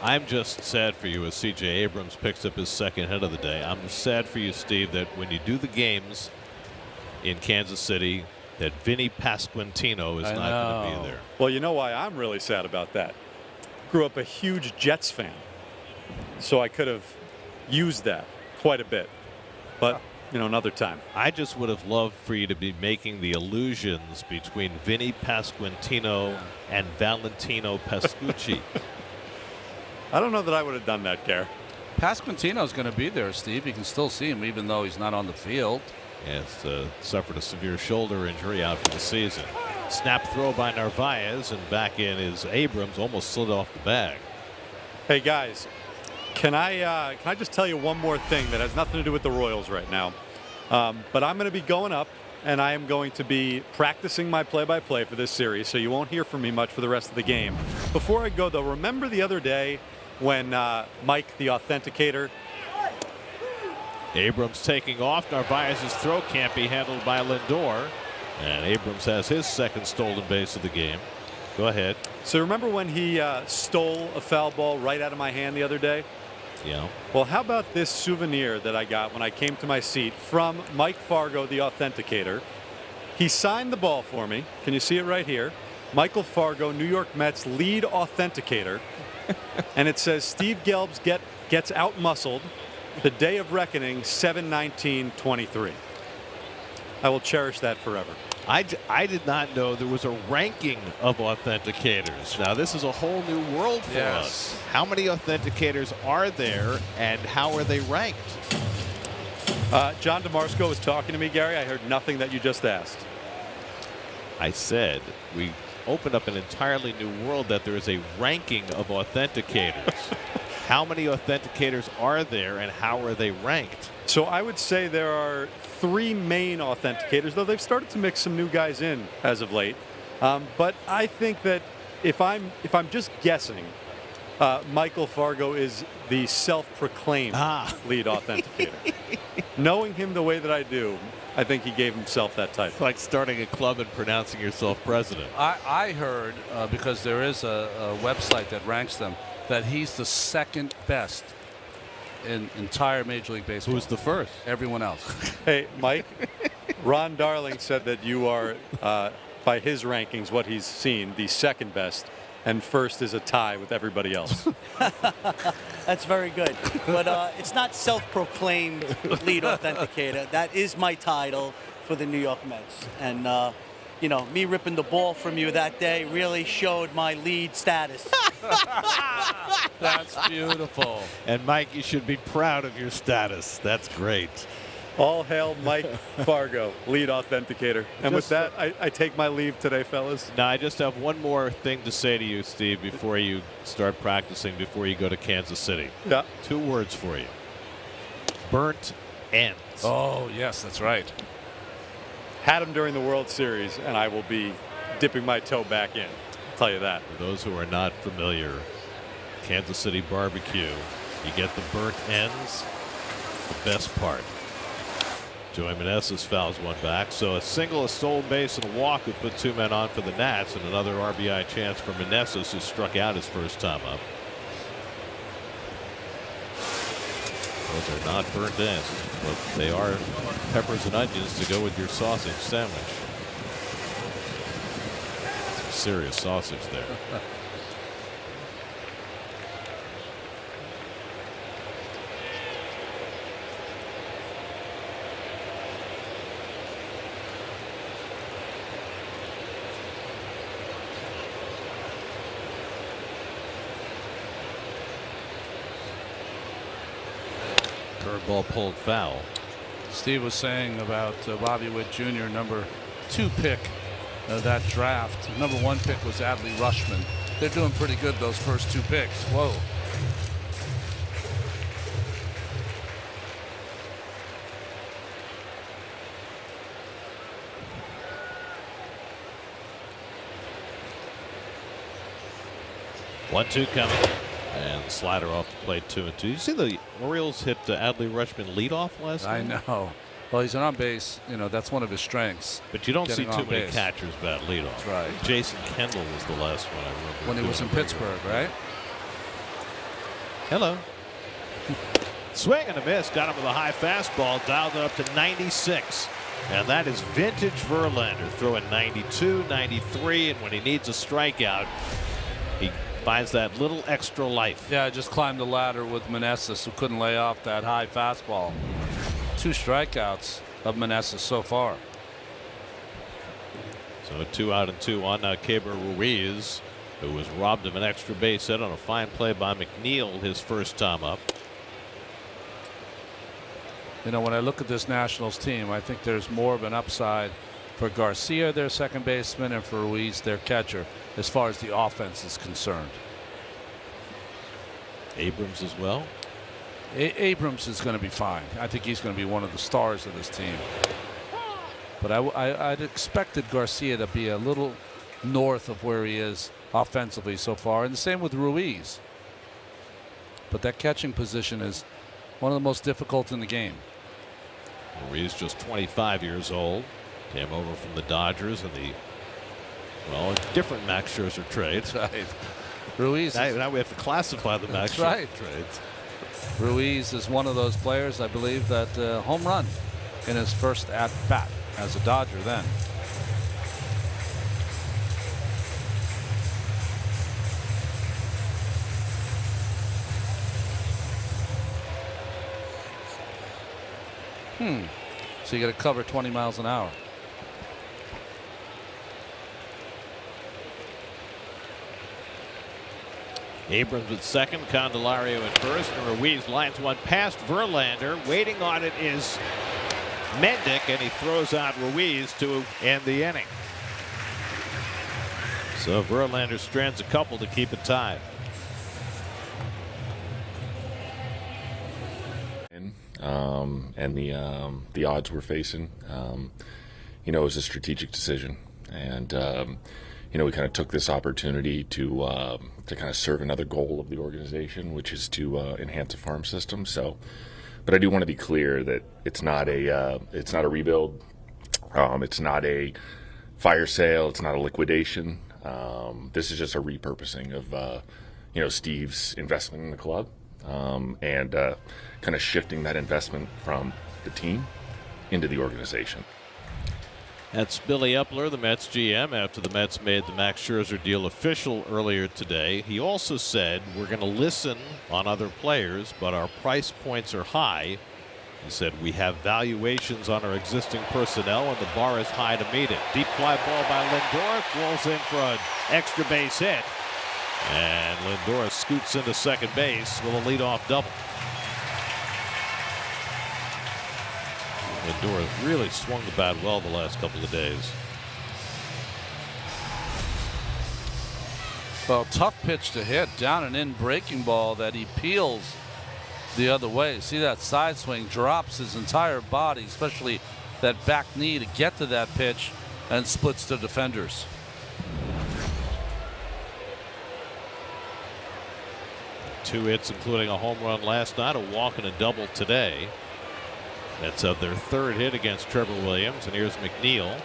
I'm just sad for you as C.J. Abrams picks up his second hit of the day. I'm sad for you, Steve, that when you do the games in Kansas City, that Vinny Pasquantino is not going to be there. Well, you know why I'm really sad about that? Grew up a huge Jets fan, so I could have used that quite a bit. But, another time. I just would have loved for you to be making the allusions between Vinny Pasquantino and Valentino Pascucci. I don't know that I would have done that, Gare. Pasquantino's going to be there, Steve. You can still see him even though he's not on the field. Yes, suffered a severe shoulder injury, out for the season. Snap throw by Narvaez, and back in is Abrams, almost slid off the bag. Hey guys, can I just tell you one more thing that has nothing to do with the Royals right now? But I'm going to be going up, and I am going to be practicing my play-by-play for this series, so you won't hear from me much for the rest of the game. Before I go, though, remember the other day when Mike, the authenticator. Abrams taking off. Narvaez's throw can't be handled by Lindor. And Abrams has his second stolen base of the game. Go ahead. So remember when he stole a foul ball right out of my hand the other day? Yeah. Well, how about this souvenir that I got when I came to my seat from Mike Fargo, the authenticator? He signed the ball for me. Can you see it right here? Michael Fargo, New York Mets lead authenticator. And it says Steve Gelbs gets out-muscled. The day of reckoning, 7/19/23. I will cherish that forever. I did not know there was a ranking of authenticators. Now, this is a whole new world for us. How many authenticators are there, and how are they ranked? John DeMarsco was talking to me, Gary. I heard nothing that you just asked. I said we opened up an entirely new world, that there is a ranking of authenticators. How many authenticators are there, and how are they ranked? So I would say there are 3 main authenticators, though they've started to mix some new guys in as of late. But I think that if I'm just guessing, Michael Fargo is the self-proclaimed lead authenticator. Knowing him the way that I do, I think he gave himself that title. It's like starting a club and pronouncing yourself president. I heard, because there is a website that ranks them, that he's the second best in entire Major League Baseball. Who's the first? Everyone else. Hey, Mike, Ron Darling said that you are, by his rankings, what he's seen, the second best, and first is a tie with everybody else. That's very good. But it's not self-proclaimed lead authenticator. That is my title for the New York Mets. And, me ripping the ball from you that day really showed my lead status. That's beautiful. And Mike, you should be proud of your status. That's great. All hail Mike Fargo, lead authenticator. And with that, I take my leave today, fellas. Now, I just have one more thing to say to you, Steve, before you start practicing, before you go to Kansas City. Yeah. 2 words for you. Burnt ends. Oh, yes, that's right. Had him during the World Series, and I will be dipping my toe back in. I'll tell you that. For those who are not familiar, Kansas City barbecue, you get the burnt ends, the best part. Joey Meneses fouls one back, so a single, a stolen base, and a walk would put 2 men on for the Nats, and another RBI chance for Meneses, who struck out his first time up. Those are not burnt ends, but they are peppers and onions to go with your sausage sandwich. Some serious sausage there. Curveball pulled foul. Steve was saying about Bobby Witt Jr., number 2 pick that draft. Number 1 pick was Adley Rutschman. They're doing pretty good, those first 2 picks. Whoa. One-two coming. And the slider off the plate, 2-2. You see the Orioles hit Adley Rutschman leadoff last night? I know. Well, he's an on base. That's one of his strengths. But you don't see getting too on many base. catchers bat leadoff. That's right. Jason Kendall was the last one I remember. When he was in doing it Pittsburgh, right? Hello. Swing and a miss. Got him with a high fastball. Dialed it up to 96. And that is vintage Verlander, throwing 92, 93, and when he needs a strikeout, he finds that little extra life. Yeah, I just climbed the ladder with Meneses, who couldn't lay off that high fastball. 2 strikeouts of Meneses so far. So 2 out and 2 on Keibert Ruiz, who was robbed of an extra base hit on a fine play by McNeil his first time up. When I look at this Nationals team, I think there's more of an upside for Garcia, their second baseman, and for Ruiz, their catcher, as far as the offense is concerned. Abrams as well. Abrams is going to be fine. I think he's going to be one of the stars of this team. But I'd expected Garcia to be a little north of where he is offensively so far, and the same with Ruiz. But that catching position is one of the most difficult in the game. Ruiz just 25 years old. Came over from the Dodgers in a different Max Scherzer trade. That's right. Ruiz. Now we have to classify the Max Scherzer trades. Ruiz is one of those players, I believe, that home run in his first at bat as a Dodger then. So you got to cover 20 miles an hour. Abrams at second, Candelario at first, and Ruiz lines one past Verlander. Waiting on it is Mendick, and he throws out Ruiz to end the inning. So Verlander strands a couple to keep it tied. And the odds we're facing, it was a strategic decision, and we kind of took this opportunity to kind of serve another goal of the organization, which is to enhance the farm system. So, but I do want to be clear that it's not a rebuild, it's not a fire sale, it's not a liquidation. This is just a repurposing of Steve's investment in the club, and kind of shifting that investment from the team into the organization. That's Billy Epler, the Mets GM, after the Mets made the Max Scherzer deal official earlier today. He also said, we're going to listen on other players, but our price points are high. He said, we have valuations on our existing personnel, and the bar is high to meet it. Deep fly ball by Lindor, rolls in for an extra base hit. And Lindor scoots into second base with a leadoff double. Lindor has really swung the bat well the last couple of days. Well, tough pitch to hit, down and in breaking ball that he peels the other way. See that side swing, drops his entire body, especially that back knee to get to that pitch, and splits the defenders. Two hits, including a home run last night, a walk and a double today. That's of their third hit against Trevor Williams. And here's McNeil.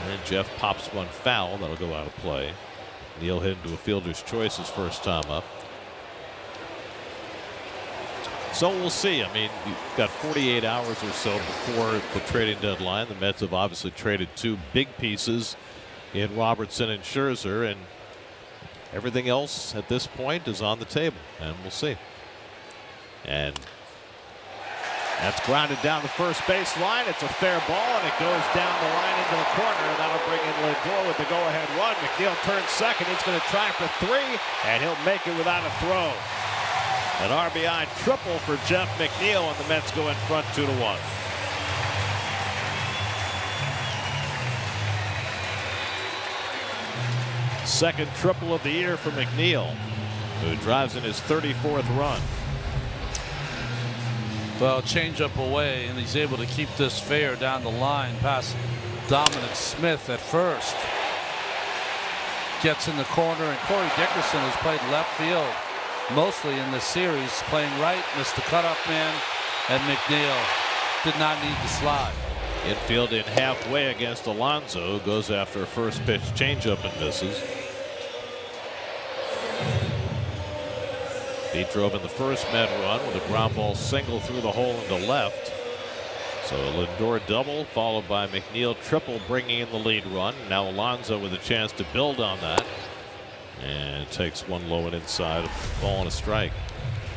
And Jeff pops one foul. That'll go out of play. Neal hit into a fielder's choice his first time up. So we'll see. I mean, you've got 48 hours or so before the trading deadline. The Mets have obviously traded 2 big pieces in Robertson and Scherzer, and everything else at this point is on the table, and we'll see. And that's grounded down the first base line. It's a fair ball, and it goes down the line into the corner, and that'll bring in Lindor with the go-ahead run. McNeil turns second. He's going to try for 3, and he'll make it without a throw. An RBI triple for Jeff McNeil, and the Mets go in front 2-1. Second triple of the year for McNeil, who drives in his 34th run. Well, change up away, and he's able to keep this fair down the line past Dominic Smith at first. Gets in the corner, and Corey Dickerson has played left field mostly in this series, playing right, missed the cutoff man, and McNeil did not need to slide. Infield in halfway against Alonso. Goes after a first pitch changeup and misses. He drove in the first Met run with a ground ball single through the hole into left. So Lindor double followed by McNeil triple, bringing in the lead run. Now Alonso with a chance to build on that, and takes one low and inside, ball and a strike.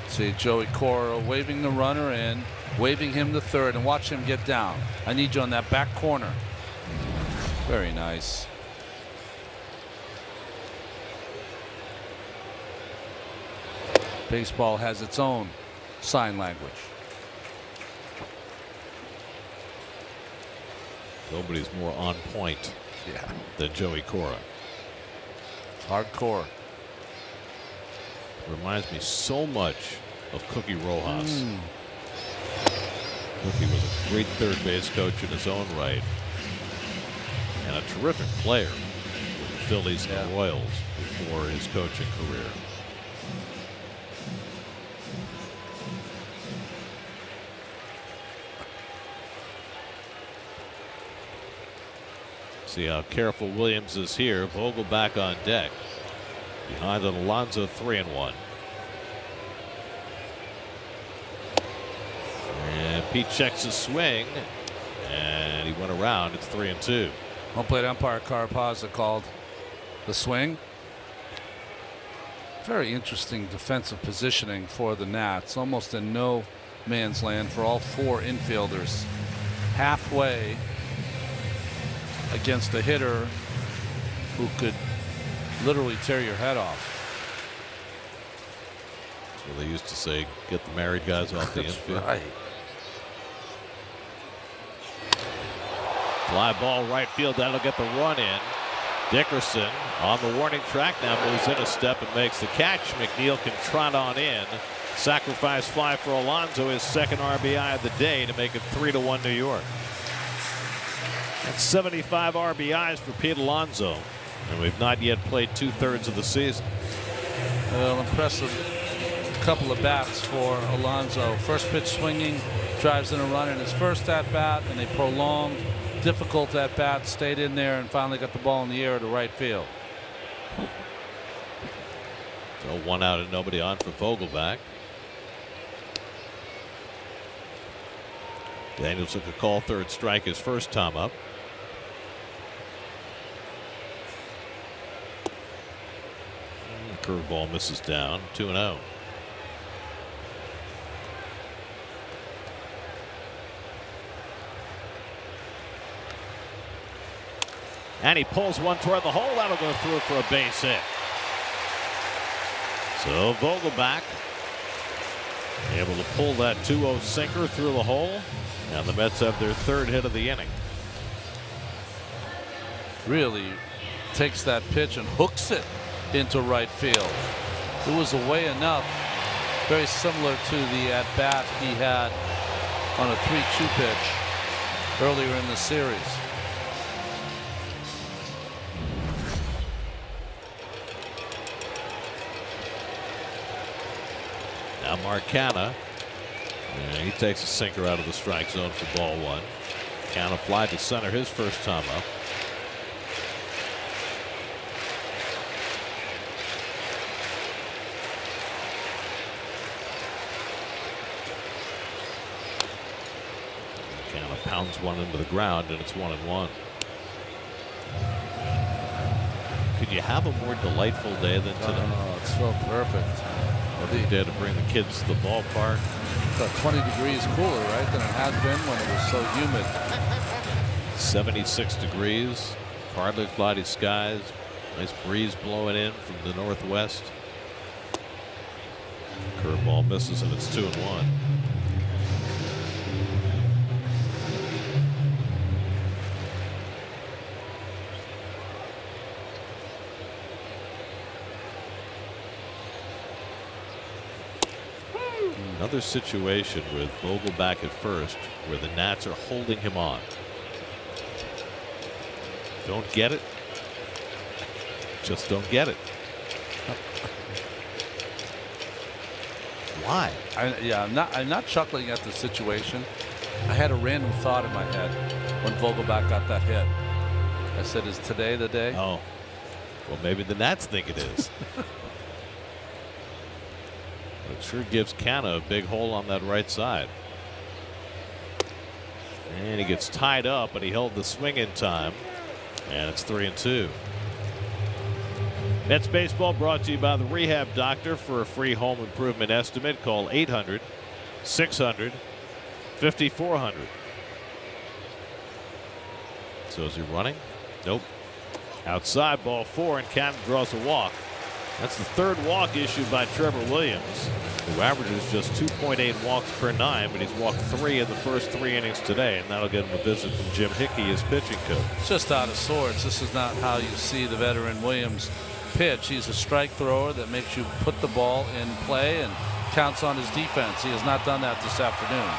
See Joey Cora waving the runner in, waving him to third, and watch him get down. I need you on that back corner. Very nice. Baseball has its own sign language. Nobody's more on point than Joey Cora. Hardcore. Reminds me so much of Cookie Rojas. Cookie was a great third base coach in his own right, and a terrific player with the Phillies and the Royals before his coaching career. See how careful Williams is here. Vogel back on deck. Behind an Alonso 3-1. And Pete checks his swing. And he went around. It's 3-2. Home plate umpire Carapazza called the swing. Very interesting defensive positioning for the Nats. Almost in no man's land for all four infielders. Halfway against a hitter who could literally tear your head off. That's what they used to say, get the married guys off the infield. Right. Fly ball right field. That'll get the run in. Dickerson on the warning track now, moves in a step and makes the catch. McNeil can trot on in. Sacrifice fly for Alonso, his second RBI of the day to make it 3-1 New York. That's 75 RBIs for Pete Alonso, and we've not yet played 2/3 of the season. Well, impressive couple of bats for Alonso. First pitch swinging, drives in a run in his first at bat, and a prolonged, difficult at bat, stayed in there and finally got the ball in the air to right field. So 1 out and nobody on for Vogelback. Daniels took a call, third strike his first time up. Curveball misses down. 2-0. And he pulls one toward the hole. That'll go through for a base hit. So Vogelback able to pull that 2-0 sinker through the hole. And the Mets have their third hit of the inning. Really takes that pitch and hooks it into right field. It was away enough, very similar to the at bat he had on a 3-2 pitch earlier in the series. Now Marcana, he takes a sinker out of the strike zone for ball one. Marcana fly to center his first time up. Marcana pounds one into the ground, and it's 1-1. Could you have a more delightful day than today? Oh, it's so perfect. Every day to bring the kids to the ballpark. About 20 degrees cooler, right, than it has been when it was so humid. 76 degrees, partly cloudy skies, nice breeze blowing in from the northwest. Curveball misses, and it's 2-1. Another situation with Vogelback at first where the Nats are holding him on. Don't get it. Just don't get it. Why? I'm not chuckling at the situation. I had a random thought in my head when Vogelbach got that hit. I said, is today the day? Oh, well, maybe the Nats think it is. It sure gives Canha a big hole on that right side. And he gets tied up, but he held the swing in time. And it's 3-2. Mets baseball brought to you by the Rehab Doctor. For a free home improvement estimate, call 800-600-5400. So is he running? Nope. Outside, ball 4, and Canha draws a walk. That's the third walk issued by Trevor Williams, who averages just 2.8 walks per 9, but he's walked 3 in the first 3 innings today, and that'll get him a visit from Jim Hickey, his pitching coach. It's just out of sorts. This is not how you see the veteran Williams pitch. He's a strike thrower that makes you put the ball in play and counts on his defense. He has not done that this afternoon.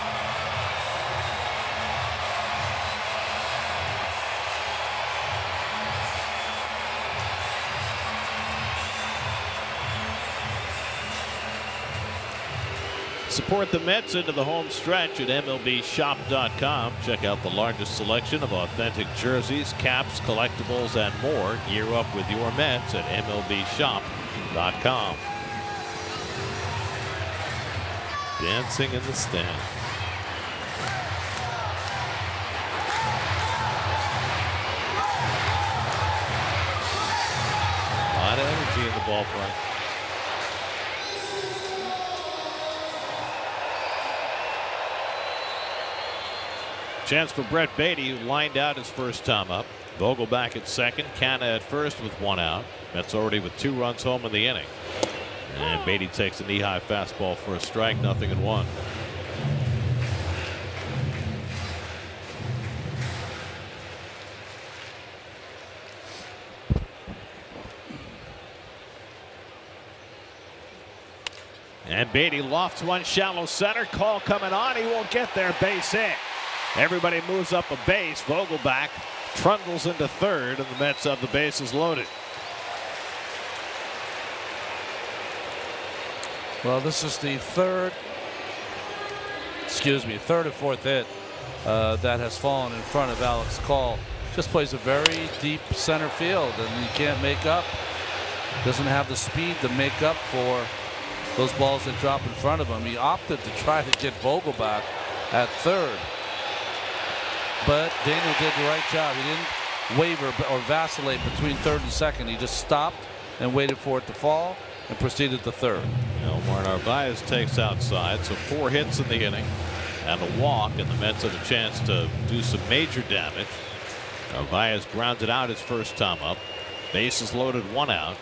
Support the Mets into the home stretch at MLBShop.com. Check out the largest selection of authentic jerseys, caps, collectibles, and more. Gear up with your Mets at MLBShop.com. Dancing in the stand. A lot of energy in the ballpark. Chance for Brett Beatty, who lined out his first time up. Vogelbach at second, Canha at first with 1 out. Mets already with 2 runs home in the inning. And Beatty takes a knee-high fastball for a strike, 0-1. And Beatty lofts one shallow center. Call coming on. He won't get there. Base hit. Everybody moves up a base. Vogelbach trundles into third, and the Mets have the bases loaded. Well, this is the third or fourth hit that has fallen in front of Alex Call. Just plays a very deep center field, and he can't make up. Doesn't have the speed to make up for those balls that drop in front of him. He opted to try to get Vogelbach at third. But Daniel did the right job. He didn't waver or vacillate between third and second. He just stopped and waited for it to fall and proceeded to third. Omar Narvaez takes outside, so 4 hits in the inning and a walk, and the Mets have a chance to do some major damage. Narvaez grounded out his first time up. Bases loaded, 1 out.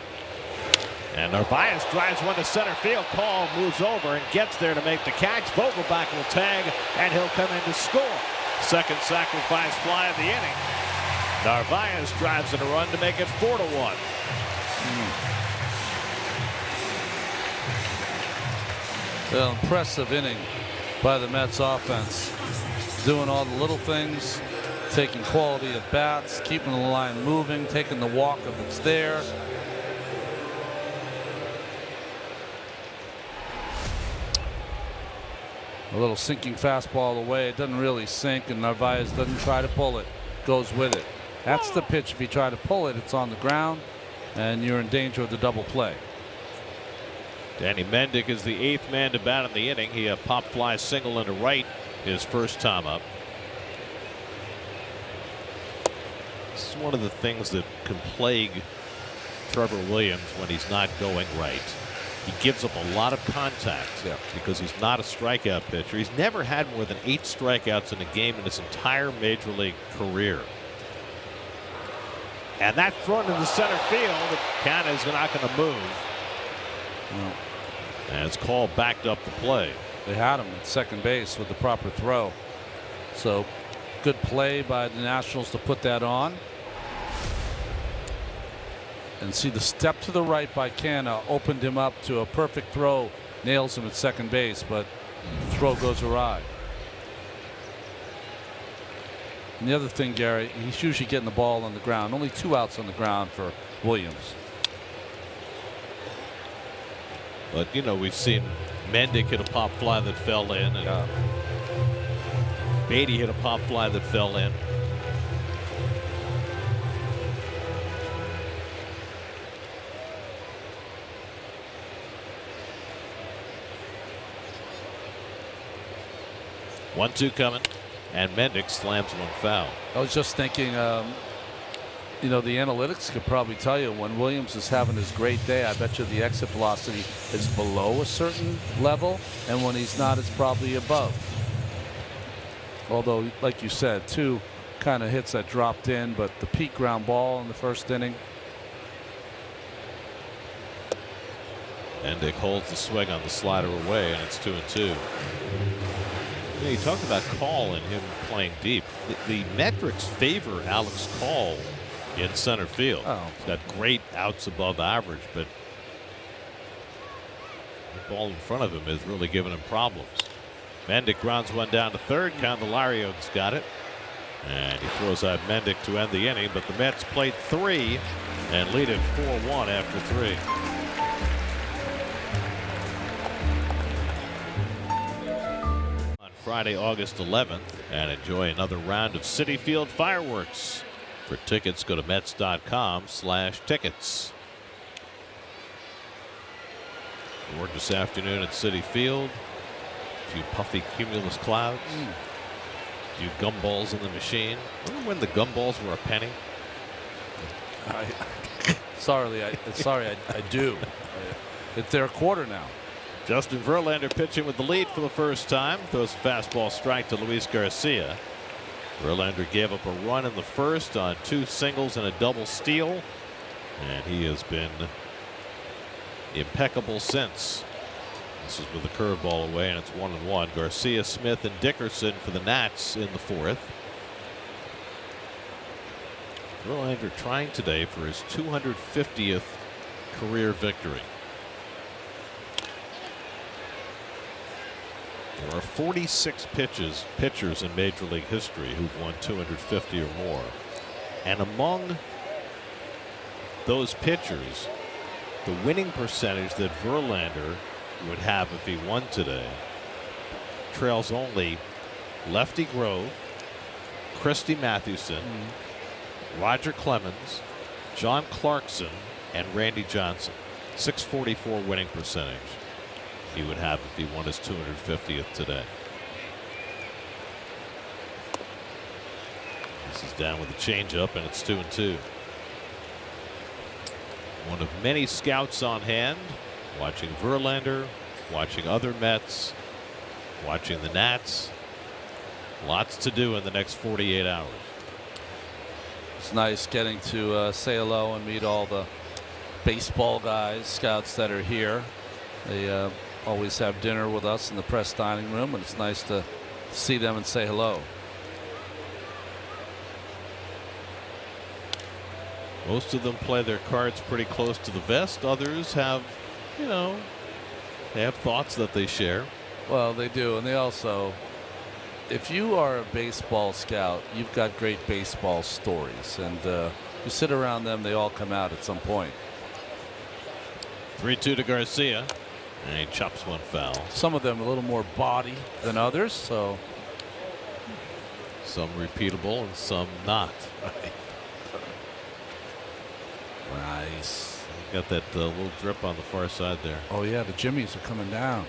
And Narvaez drives one to center field. Call moves over and gets there to make the catch. Vogelbach will tag, and he'll come in to score. Second sacrifice fly of the inning. Narvaez drives in a run to make it 4-1. Well, impressive inning by the Mets offense. Doing all the little things, taking quality at bats, keeping the line moving, taking the walk if it's there. A little sinking fastball away. It doesn't really sink, and Narvaez doesn't try to pull it. Goes with it. That's the pitch. If you try to pull it, it's on the ground, and you're in danger of the double play. Danny Mendick is the 8th man to bat in the inning. He a pop fly single into right his first time up. This is one of the things that can plague Trevor Williams when he's not going right. He gives up a lot of contact because he's not a strikeout pitcher. He's never had more than 8 strikeouts in a game in his entire major league career. And that's thrown into center field. Canha is not going to move. And it's called backed up the play. They had him at second base with the proper throw. So good play by the Nationals to put that on. And see the step to the right by Canha opened him up to a perfect throw. Nails him at second base, but the throw goes awry. And the other thing, Gary, he's usually getting the ball on the ground. Only 2 outs on the ground for Williams. But, you know, we've seen Mendick hit a pop fly that fell in. And Beatty hit a pop fly that fell in. One-two coming, and Mendick slams one foul. I was just thinking, you know, the analytics could probably tell you when Williams is having his great day, I bet you the exit velocity is below a certain level, and when he's not, it's probably above. Although, like you said, two kind of hits that dropped in, but the peak ground ball in the first inning. Mendick holds the swing on the slider away, and it's 2-2. Yeah, you talked about Call and him playing deep. The metrics favor Alex Call in center field. Oh. He's got great outs above average, but the ball in front of him is really giving him problems. Mendick grounds one down to third. Candelario's got it. And he throws out Mendick to end the inning, but the Mets played 3 and lead it 4-1 after 3. Friday, August 11th, and enjoy another round of Citi Field fireworks. For tickets, go to Mets.com/tickets. Work this afternoon at Citi Field. A few puffy cumulus clouds. A few gumballs in the machine. Remember when the gumballs were a penny? Sorry, I do. It's their quarter now. Justin Verlander pitching with the lead for the first time. Throws a fastball strike to Luis Garcia. Verlander gave up a run in the first on 2 singles and a double steal. And he has been impeccable since. This is with the curveball away, and it's 1-1. Garcia, Smith, and Dickerson for the Nats in the 4th. Verlander trying today for his 250th career victory. There are 46 pitchers in Major League history who've won 250 or more. And among those pitchers, the winning percentage that Verlander would have if he won today trails only Lefty Grove, Christy Mathewson, Roger Clemens, John Clarkson, and Randy Johnson. 644 winning percentage he would have if he won his 250th today. This is down with a changeup, and it's 2-2. One of many scouts on hand, watching Verlander, watching other Mets, watching the Nats. Lots to do in the next 48 hours. It's nice getting to say hello and meet all the baseball guys, scouts that are here. They always have dinner with us in the press dining room, and it's nice to see them and say hello. Most of them play their cards pretty close to the vest. Others have, you know, they have thoughts that they share. Well, they do, and they also, if you are a baseball scout, you've got great baseball stories, and you sit around them, they all come out at some point. 3-2 to Garcia. And he chops one foul. Some of them a little more body than others, so. Some repeatable and some not. Nice. Got that little drip on the far side there. Oh, yeah, the jimmies are coming down.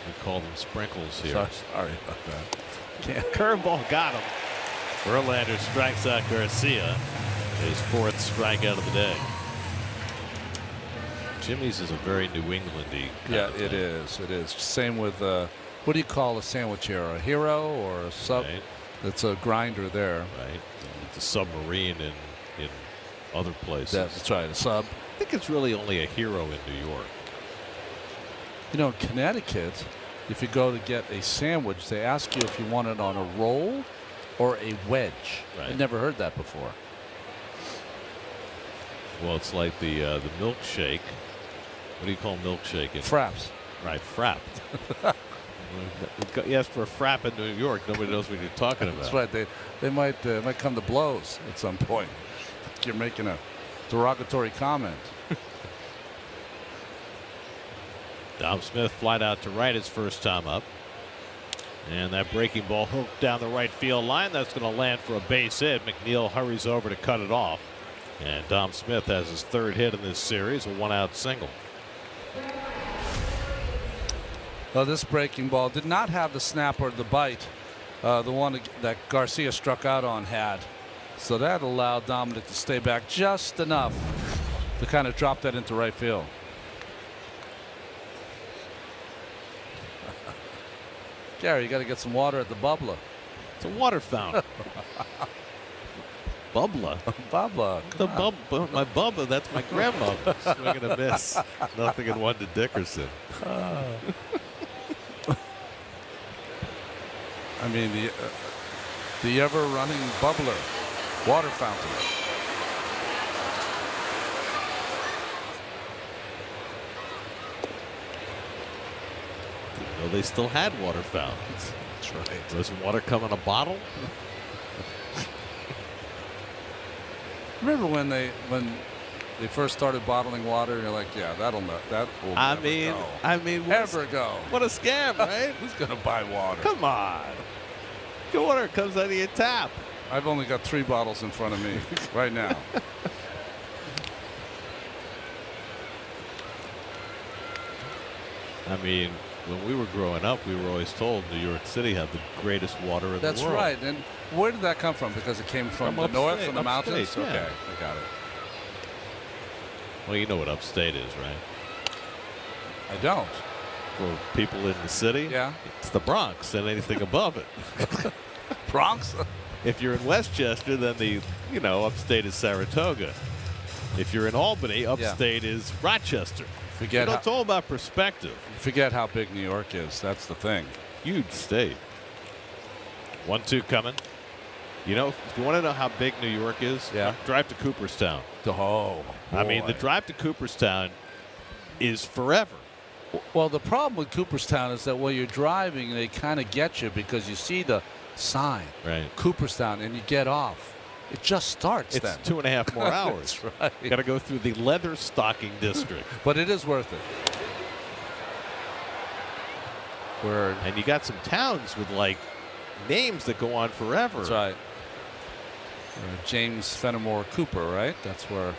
We call them sprinkles here. Sorry about that. Curveball got him. Verlander strikes out Garcia. His 4th strikeout of the day. Jimmy's is a very New England-y. Yeah, it is. It is. Same with, what do you call a sandwich here? A hero or a sub? Right. It's a grinder there. Right. It's a submarine in other places. That's right, a sub. I think it's really only a hero in New York. You know, in Connecticut, if you go to get a sandwich, they ask you if you want it on a roll or a wedge. Right. I've never heard that before. Well, it's like the milkshake. What do you call milkshake? Fraps. Right, frap. You ask for a frap in New York, nobody knows what you're talking about. That's right. They might come to blows at some point. You're making a derogatory comment. Dom Smith flied out to right his first time up. And that breaking ball hooked down the right field line. That's going to land for a base hit. McNeil hurries over to cut it off. And Dom Smith has his third hit in this series, a 1-out single. Well, this breaking ball did not have the snap or the bite. The one that Garcia struck out on had. So that allowed Dominic to stay back just enough to kind of drop that into right field. Gary, you got to get some water at the Bubbler. It's a water fountain. Bubbler. Bubba. The my Bubba, that's my grandmother. Swing and a miss. Nothing in one to Dickerson. I mean, the ever-running bubbler, water fountain. Didn't know they still had water fountains. That's right. Doesn't water come in a bottle? Remember when they first started bottling water? You're like, yeah, that will never go. I mean, Ever go? what a scam, right? Who's gonna buy water? Come on. The water comes out of your tap. I've only got 3 bottles in front of me right now. I mean, when we were growing up, we were always told New York City had the greatest water in the world. That's right. And where did that come from? Because it came from the north, from the mountains? Upstate, yeah. Okay, I got it. Well, you know what upstate is, right? I don't. For people in the city, Yeah. it's the Bronx and anything above it. Bronx? If you're in Westchester, then upstate is Saratoga. If you're in Albany, upstate is Rochester. Forget It's all about perspective. forget how big New York is. That's the thing. Huge state. 1-2 coming. You know, if you want to know how big New York is, Yeah. drive to Cooperstown. Oh, I mean, the boy. drive to Cooperstown is forever. Well, the problem with Cooperstown is that when you're driving, they kind of get you because you see the sign, Right. Cooperstown, and you get off. It just starts It's then. 2.5 more hours. That's right. You got to go through the leather stocking district. But it is worth it. Where And you got some towns with like names that go on forever. That's right. James Fenimore Cooper, right? That's where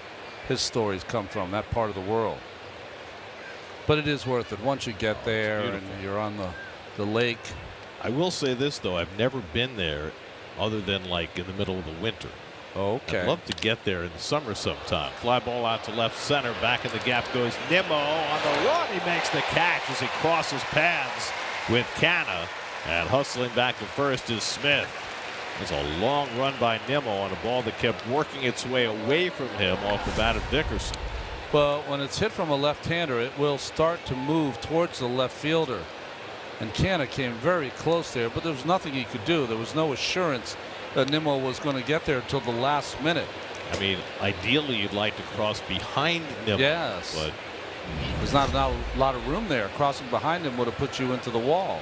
his stories come from, that part of the world. But it is worth it once you get there and beautiful. you're on the lake. I will say this, though. I've never been there other than like in the middle of the winter. Okay. I'd love to get there in the summer sometime. Fly ball out to left center. Back in the gap goes Nimmo on the run. He makes the catch as he crosses paths with Canna. And hustling back to first is Smith. There's a long run by Nimmo on a ball that kept working its way away from him off the bat of Dickerson. Well, when it's hit from a left-hander, it will start to move towards the left fielder. And Canna came very close there, but there was nothing he could do. There was no assurance that Nimmo was going to get there until the last minute. I mean, ideally, you'd like to cross behind Nimmo. Yes. But There's not a lot of room there. Crossing behind him would have put you into the wall.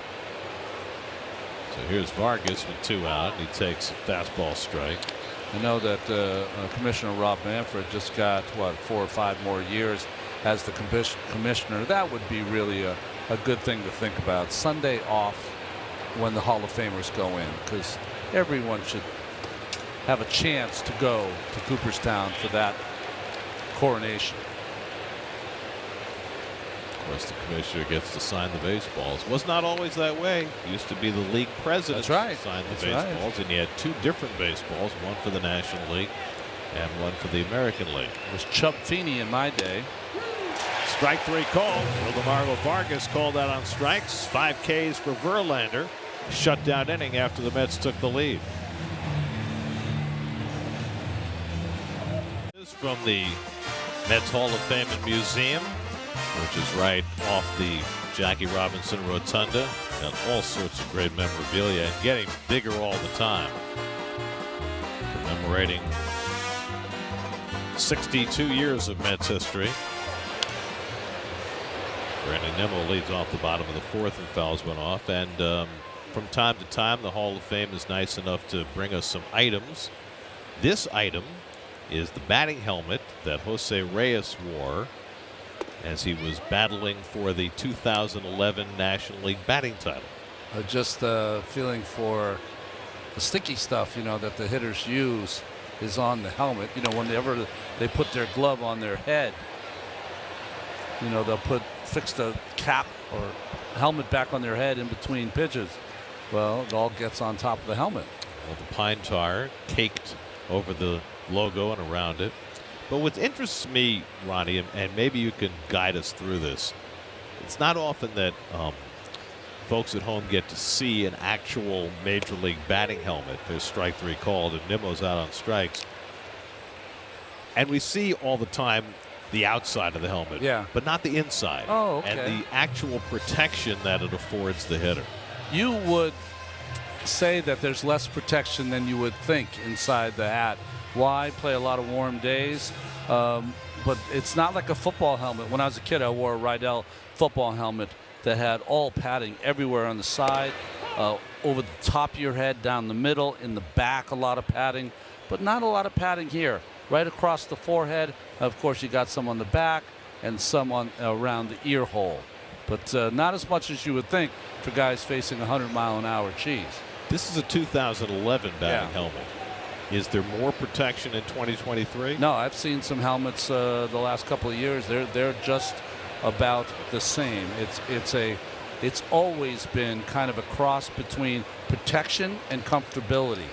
so here's Vargas with 2 out. He takes a fastball strike. I know that Commissioner Rob Manfred just got, 4 or 5 more years as the commissioner. That would be really a good thing to think about. Sunday off when the Hall of Famers go in, because everyone should have a chance to go to Cooperstown for that coronation. Of course, the commissioner gets to sign the baseballs. Was not always that way. Used to be the league president That's right. who signed the That's right. baseballs, and he had 2 different baseballs, one for the National League and one for the American League. It was Chub Feeney in my day. Strike 3 called. Wildemargo Vargas called out on strikes. 5 Ks for Verlander. Shutdown inning after the Mets took the lead. This is from the Mets Hall of Fame and Museum, which is right off the Jackie Robinson Rotunda. Got all sorts of great memorabilia and getting bigger all the time. Commemorating 62 years of Mets history. Brandon Nimmo leads off the bottom of the 4th and fouls one off. And from time to time, the Hall of Fame is nice enough to bring us some items. This item is the batting helmet that Jose Reyes wore as he was battling for the 2011 National League batting title. just feeling for the sticky stuff, that the hitters use is on the helmet. Whenever they put their glove on their head, they'll fix the cap or helmet back on their head in between pitches. Well, it all gets on top of the helmet. Well, the pine tar caked over the logo and around it. But what interests me, Ronnie, and maybe you can guide us through this, it's not often that folks at home get to see an actual Major League batting helmet. There's strike three called, and Nimmo's out on strikes. And we see all the time the outside of the helmet, but not the inside. Oh, okay. And the actual protection that it affords the hitter. You would say that there's less protection than you would think inside the hat. Why? Play a lot of warm days. But it's not like a football helmet. When I was a kid, I wore a Rydell football helmet that had all padding everywhere on the side, over the top of your head, down the middle, in the back, a lot of padding, but not a lot of padding here. Right across the forehead. Of course, you got some on the back and some around the ear hole. But not as much as you would think for guys facing 100-mile-an-hour cheese. This is a 2011 batting helmet. Is there more protection in 2023? No, I've seen some helmets the last couple of years. They're just about the same. It's always been kind of a cross between protection and comfortability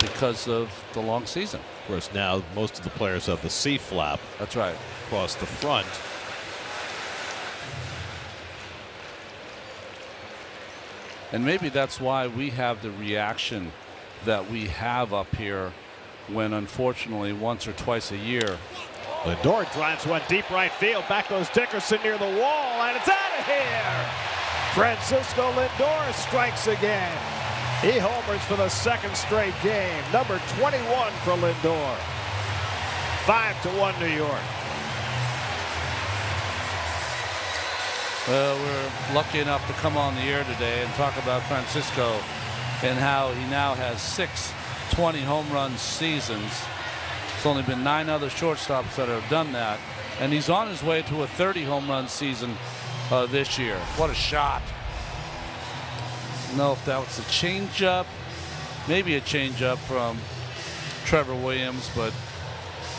because of the long season. Of course, now most of the players have the C flap. That's right. Across the front. And maybe that's why we have the reaction that we have up here when, unfortunately, once or twice a year. Lindor drives one deep right field. Back goes Dickerson near the wall, and it's out of here. Francisco Lindor strikes again. He homers for the second straight game. Number 21 for Lindor. 5-1 New York. Well, we're lucky enough to come on the air today and talk about Francisco and how he now has 6 20 home run seasons. There's only been 9 other shortstops that have done that, and he's on his way to a 30 home run season this year. What a shot. I don't know if that was a changeup, maybe a changeup from Trevor Williams, but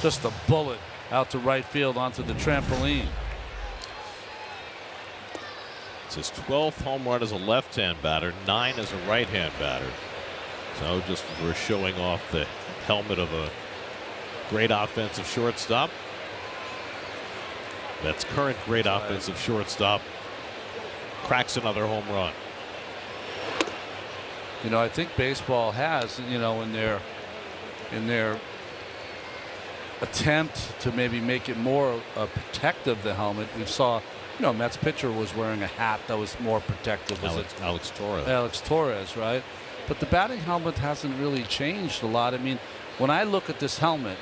just a bullet out to right field onto the trampoline. It's his 12th home run as a left-hand batter, 9 as a right-hand batter. So just we're showing off the helmet of a great offensive shortstop. That's current great offensive shortstop. Cracks another home run. I think baseball has, in their attempt to maybe make it more protective, the helmet. We saw, Mets pitcher was wearing a hat that was more protective. Alex Torres. Alex Torres, right? But the batting helmet hasn't really changed a lot. I mean, when I look at this helmet,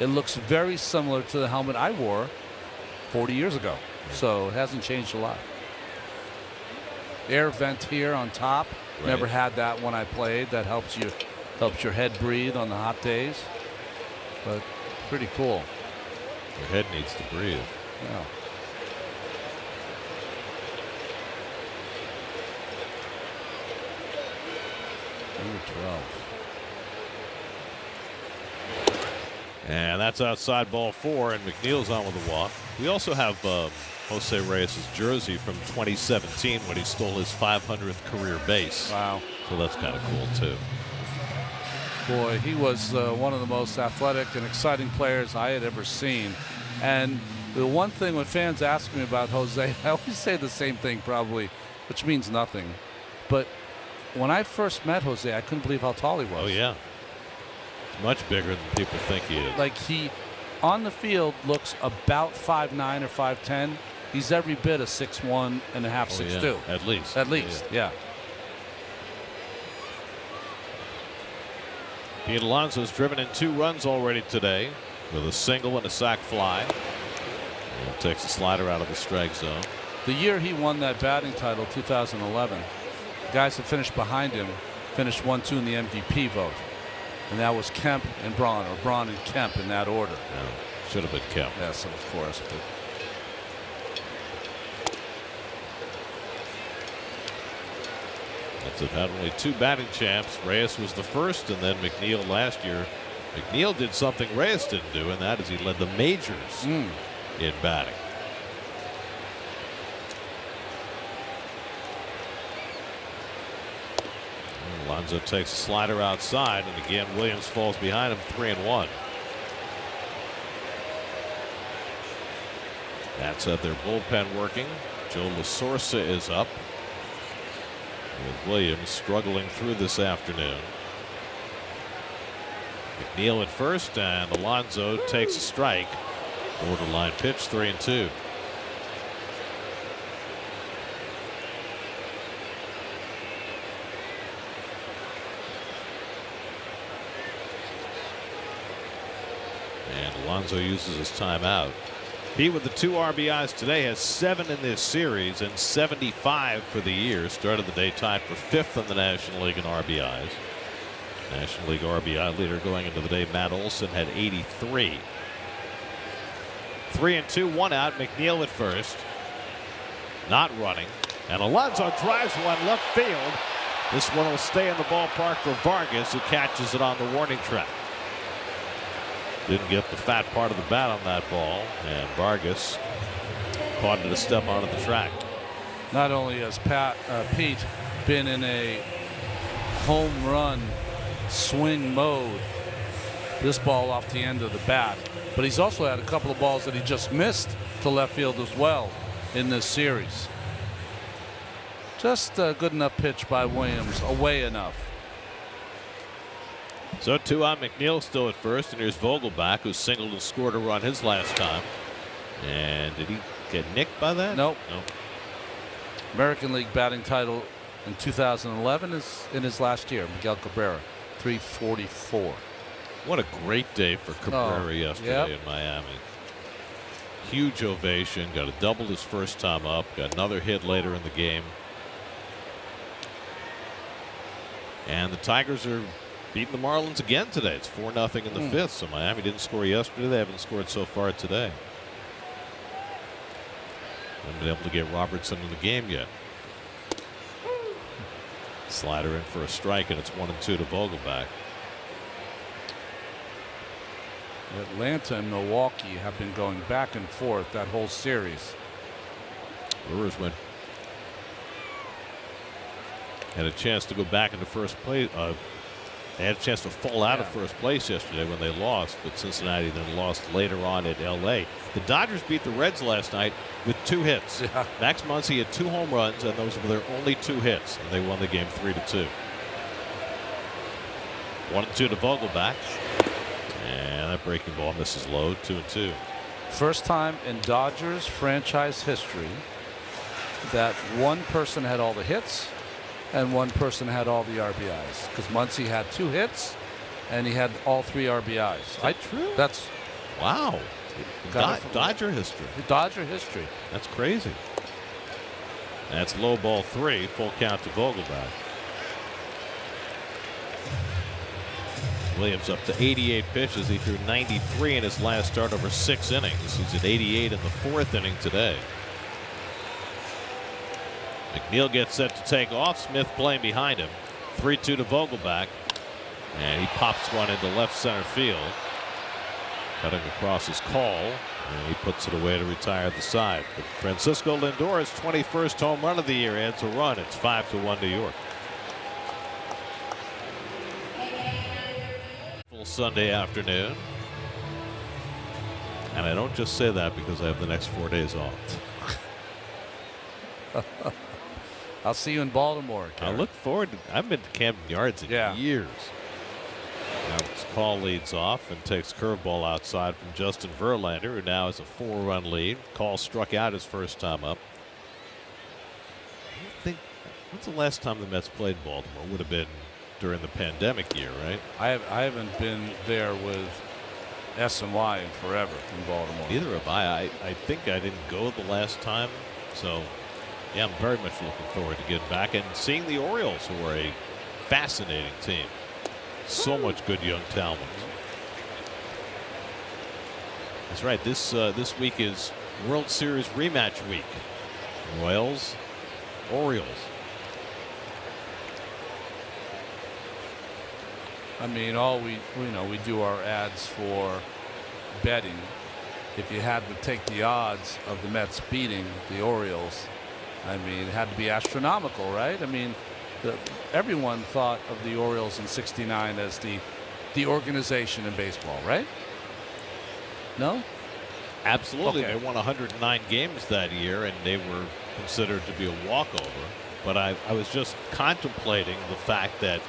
it looks very similar to the helmet I wore 40 years ago. So it hasn't changed a lot. Air vent here on top. Right. Never had that when I played. That helps your head breathe on the hot days. But pretty cool. Your head needs to breathe. Yeah. Number 12. And that's outside ball 4, and McNeil's on with a walk. We also have Jose Reyes' jersey from 2017 when he stole his 500th career base. Wow. So that's kind of cool, too. Boy, he was one of the most athletic and exciting players I had ever seen. And the one thing when fans ask me about Jose, I always say the same thing probably, which means nothing. But when I first met Jose, I couldn't believe how tall he was. Oh, yeah. Much bigger than people think he is. Like, he, on the field, looks about 5'9" or 5'10". He's every bit a 6'1 and a half, 6'2". Yeah. At least. At least, yeah. Pete Alonso's driven in 2 runs already today with a single and a sac fly. And takes a slider out of the strike zone. The year he won that batting title, 2011, the guys that finished behind him finished 1-2 in the MVP vote. And that was Kemp and Braun, or Braun and Kemp in that order. Yeah, should have been Kemp. Yes, of course. But Mets have had only 2 batting champs. Reyes was the first, and then McNeil last year. McNeil did something Reyes didn't do, and that is he led the majors in batting. Alonso takes a slider outside, and again Williams falls behind him 3-1. That's their bullpen working. Joe LaSorsa is up, with Williams struggling through this afternoon. McNeil at first, and Alonso takes a strike. Borderline pitch, 3-2. And Alonso uses his timeout. He, with the 2 RBIs today, has 7 in this series and 75 for the year. Started the day tied for 5th in the National League in RBIs. National League RBI leader going into the day, Matt Olson, had 83. 3-2, 1 out. McNeil at first. Not running. And Alonso drives one left field. This one will stay in the ballpark for Vargas, who catches it on the warning track. Didn't get the fat part of the bat on that ball, and Vargas caught it a step onto the track. Not only has Pete been in a home run swing mode, this ball off the end of the bat, but he's also had a couple of balls that he just missed to left field as well in this series. Just a good enough pitch by Williams, away enough. So 2 on. McNeil still at first, and here's Vogelbach, who singled and scored a run his last time. And did he get nicked by that? Nope. No. American League batting title in 2011 is in his last year. Miguel Cabrera, 344. What a great day for Cabrera yesterday in Miami. Huge ovation. Got a double his first time up. Got another hit later in the game. And the Tigers are beating the Marlins again today. It's 4-0 in the 5th. So Miami didn't score yesterday. They haven't scored so far today. Haven't been able to get Robertson in the game yet. Slider in for a strike, and it's 1-2 to Vogelbach. Atlanta and Milwaukee have been going back and forth that whole series. Brewers win. Had a chance to go back into first place. They had a chance to fall out of first place yesterday when they lost, but Cincinnati then lost later on at L.A. The Dodgers beat the Reds last night with 2 hits. Yeah. Max Muncy had 2 home runs, and those were their only 2 hits, and they won the game 3-2. 1-2 to Vogelbach. And that breaking ball misses low, 2-2. First time in Dodgers franchise history that one person had all the hits and one person had all the RBIs, because Muncy had 2 hits and he had all 3 RBIs. Is that true? That's wow. Dodger history. Dodger history. That's crazy. That's low ball 3, full count to Vogelbach. Williams up to 88 pitches. He threw 93 in his last start over 6 innings. He's at 88 in the 4th inning today. McNeil gets set to take off. Smith playing behind him. 3-2 to Vogelbach. And he pops one into left center field. Cutting across his call. And he puts it away to retire the side. But Francisco Lindor's 21st home run of the year adds a run. It's 5-1 New York. Full Sunday afternoon. And I don't just say that because I have the next 4 days off. I'll see you in Baltimore, I look forward to. I've been to Camden Yards in years. Now this call leads off and takes curveball outside from Justin Verlander, who now has a 4-run lead. Call struck out his first time up. I think, when's the last time the Mets played Baltimore? Would have been during the pandemic year, right? I haven't been there with SNY in forever in Baltimore. Neither have I. I think I didn't go the last time, so. Yeah, I'm very much looking forward to getting back and seeing the Orioles, who are a fascinating team. So much good young talent. That's right. This week is World Series rematch week. Royals, Orioles. I mean, we do our ads for betting. If you had to take the odds of the Mets beating the Orioles, I mean, it had to be astronomical, right? I mean, everyone thought of the Orioles in '69 as the organization in baseball, right? No? Absolutely. Okay. They won 109 games that year, and they were considered to be a walkover. But I was just contemplating the fact that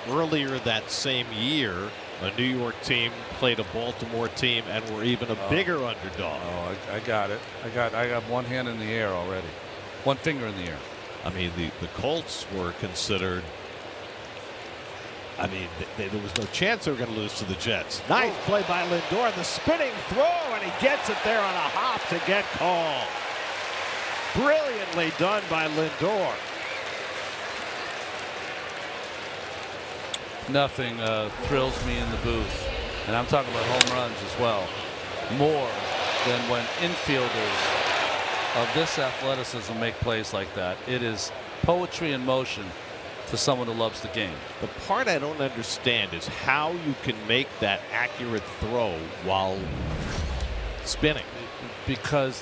earlier that same year, a New York team played a Baltimore team and were even a bigger underdog. Oh, I got it. I got one hand in the air already. One finger in the air. I mean, the Colts were considered. I mean, there was no chance they were going to lose to the Jets. Nice play by Lindor, the spinning throw, and he gets it there on a hop to get called. Brilliantly done by Lindor. Nothing thrills me in the booth, and I'm talking about home runs as well, more than when infielders of this athleticism make plays like that. It is poetry in motion to someone who loves the game. The part I don't understand is how you can make that accurate throw while spinning. Because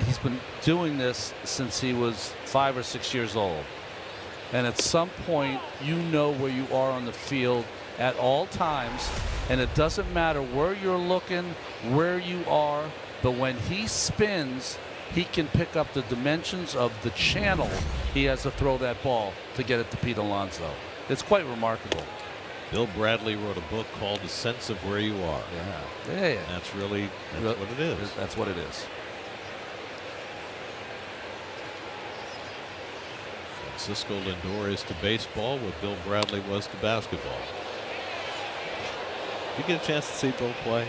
he's been doing this since he was 5 or 6 years old. And at some point, you know where you are on the field at all times, and it doesn't matter where you're looking, where you are, but when he spins, he can pick up the dimensions of the channel he has to throw that ball to get it to Pete Alonso. It's quite remarkable. Bill Bradley wrote a book called The Sense of Where You Are. Yeah. And that's what it is. That's what it is. Francisco Lindor is to baseball what Bill Bradley was to basketball. Did you get a chance to see Bill play?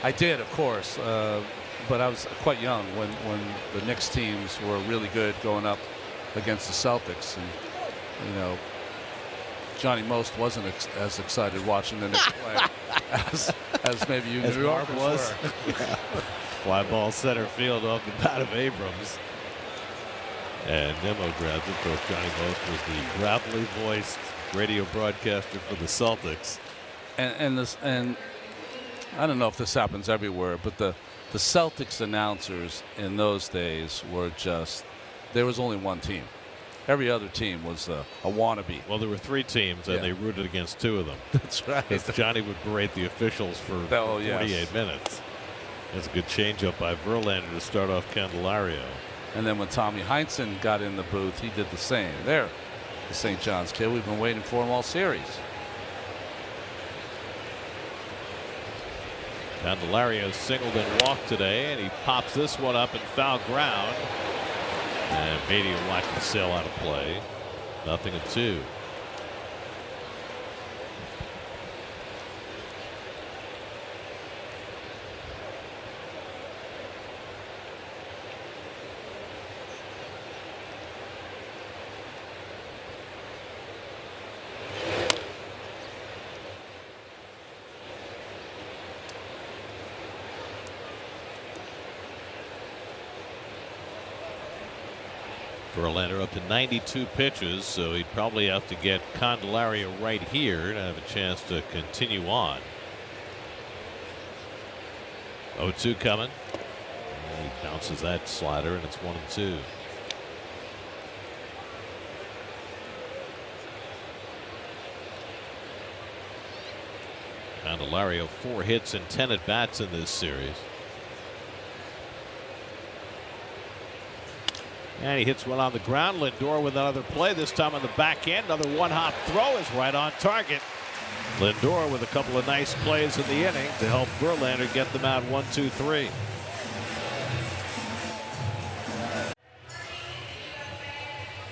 I did, of course, but I was quite young when the Knicks teams were really good going up against the Celtics, and you know, Johnny Most wasn't as excited watching the Knicks play as maybe you New Yorkers was. were. Fly ball center field off the bat of Abrams. And Nemo grabs it. Of course, Johnny Most was the gravelly voiced radio broadcaster for the Celtics. And I don't know if this happens everywhere, but the Celtics announcers in those days were just, there was only one team. Every other team was a wannabe. Well, there were 3 teams, and they rooted against 2 of them. That's right. Because Johnny would berate the officials for 48 minutes. That's a good changeup by Verlander to start off Candelario. And then when Tommy Heinsohn got in the booth, he did the same. There, the St. John's kid. We've been waiting for him all series. Candelario singled and walked today, and he pops this one up in foul ground. And Beatty will watch it sail out of play. 0-2. Verlander up to 92 pitches, so he'd probably have to get Candelario right here to have a chance to continue on. 0-2 coming. And he bounces that slider, and it's 1-2. Candelario 4 hits and 10 at bats in this series. And he hits one on the ground. Lindor with another play, this time on the back end. Another one-hop throw is right on target. Lindor with a couple of nice plays in the inning to help Verlander get them out 1-2-3.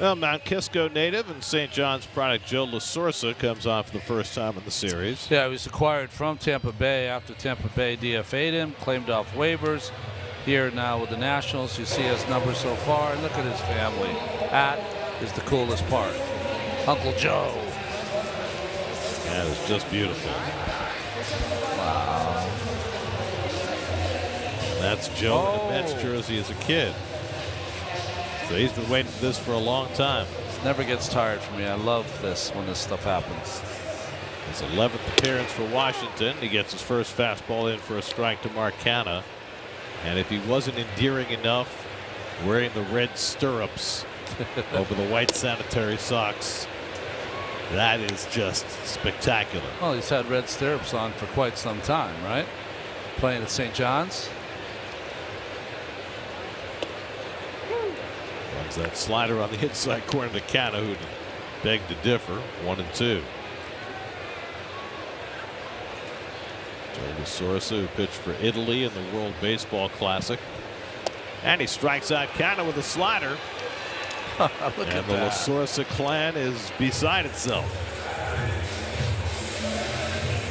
Well, Mount Kisco native and St. John's product Joe LaSorsa comes on for the first time in the series. Yeah, he was acquired from Tampa Bay after Tampa Bay DFA'd him, claimed off waivers. Here now with the Nationals, you see his numbers so far, and look at his family. That is the coolest part. Uncle Joe. That is just beautiful. Wow. That's Joe in a Mets jersey as a kid. So he's been waiting for this for a long time. Never gets tired for me. I love this when this stuff happens. His 11th appearance for Washington. He gets his first fastball in for a strike to Mark Canha. And if he wasn't endearing enough, wearing the red stirrups over the white sanitary socks, that is just spectacular. Well, he's had red stirrups on for quite some time, right? Playing at St. John's. Runs that slider on the inside corner to Canha, who begged to differ. 1-2. Joe Lasorsa, who pitched for Italy in the World Baseball Classic. And he strikes out Canha with a slider. Look and at the that. Lasorsa clan is beside itself.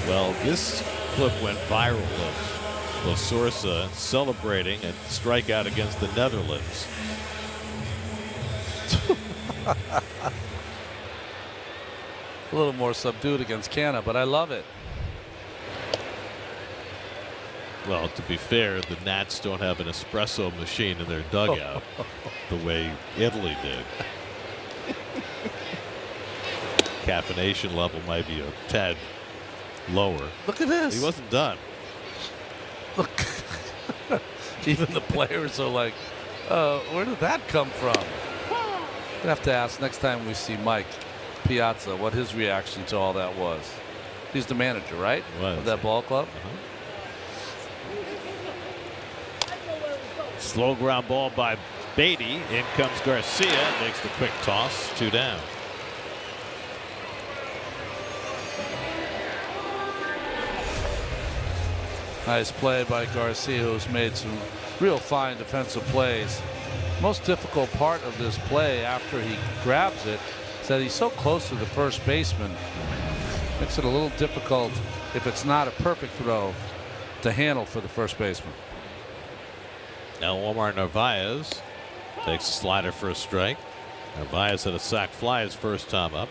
Well, this clip went viral of Lasorsa celebrating a strikeout against the Netherlands. A little more subdued against Canha, but I love it. Well, to be fair, the Nats don't have an espresso machine in their dugout the way Italy did. Caffeination level might be a tad lower. Look at this. He wasn't done. Look. Even the players are like, where did that come from? We'll have to ask next time we see Mike Piazza what his reaction to all that was. He's the manager, right? Was. Of that ball club. Slow ground ball by Beatty. In comes Garcia. Makes the quick toss. 2 down. Nice play by Garcia, who's made some real fine defensive plays. Most difficult part of this play after he grabs it is that he's so close to the first baseman. Makes it a little difficult, if it's not a perfect throw, to handle for the first baseman. Now Omar Narvaez takes a slider for a strike. Narvaez had a sac fly his first time up.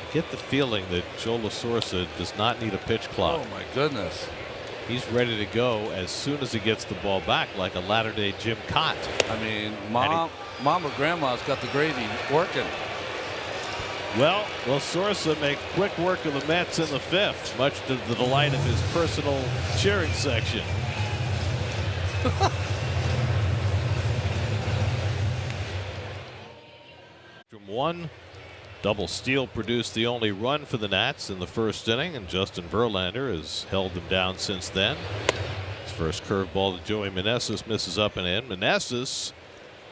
I get the feeling that Joe Lasorsa does not need a pitch clock. Oh my goodness. He's ready to go as soon as he gets the ball back, like a latter-day Jim Cott. I mean, mom or grandma's got the gravy working. Well, Lasorsa makes quick work of the Mets in the 5th, much to the delight of his personal cheering section. From one, double steal produced the only run for the Nats in the first inning, and Justin Verlander has held them down since then. His first curveball to Joey Meneses misses up and in. Meneses,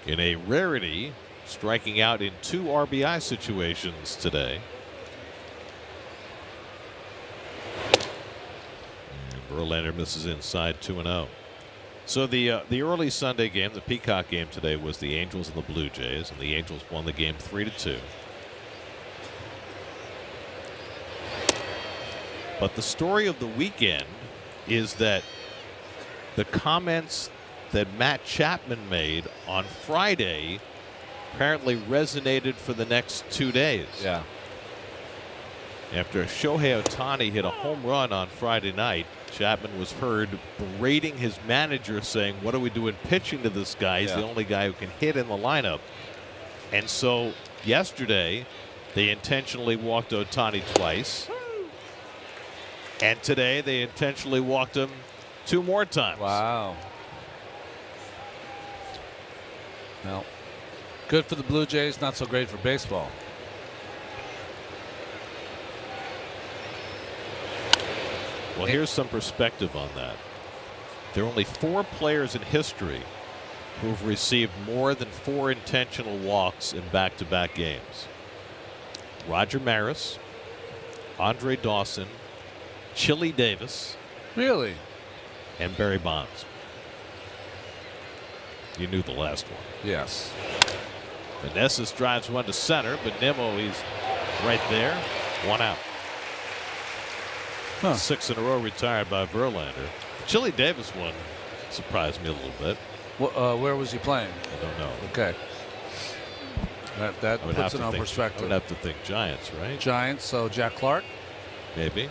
in a rarity, striking out in 2 RBI situations today. And Verlander misses inside 2-0. So the early Sunday game, the Peacock game today, was the Angels and the Blue Jays, and the Angels won the game 3-2. But the story of the weekend is that the comments that Matt Chapman made on Friday apparently resonated for the next 2 days. Yeah. After Shohei Ohtani hit a home run on Friday night, Chapman was heard berating his manager, saying, "What are we doing pitching to this guy? He's the only guy who can hit in the lineup." And so yesterday, they intentionally walked Ohtani twice. And today, they intentionally walked him 2 more times. Wow. Well, good for the Blue Jays, not so great for baseball. Well, here's some perspective on that. There are only 4 players in history who've received more than 4 intentional walks in back-to-back games. Roger Maris, Andre Dawson, Chili Davis. Really? And Barry Bonds. You knew the last one. Yes. Meneses drives one to center, but Nimmo, he's right there. 1 out. 6 in a row retired by Verlander. The Chili Davis one surprised me a little bit. Where was he playing? I don't know. Okay. That puts it in perspective. I would have to think Giants, right? Giants, so Jack Clark? Maybe.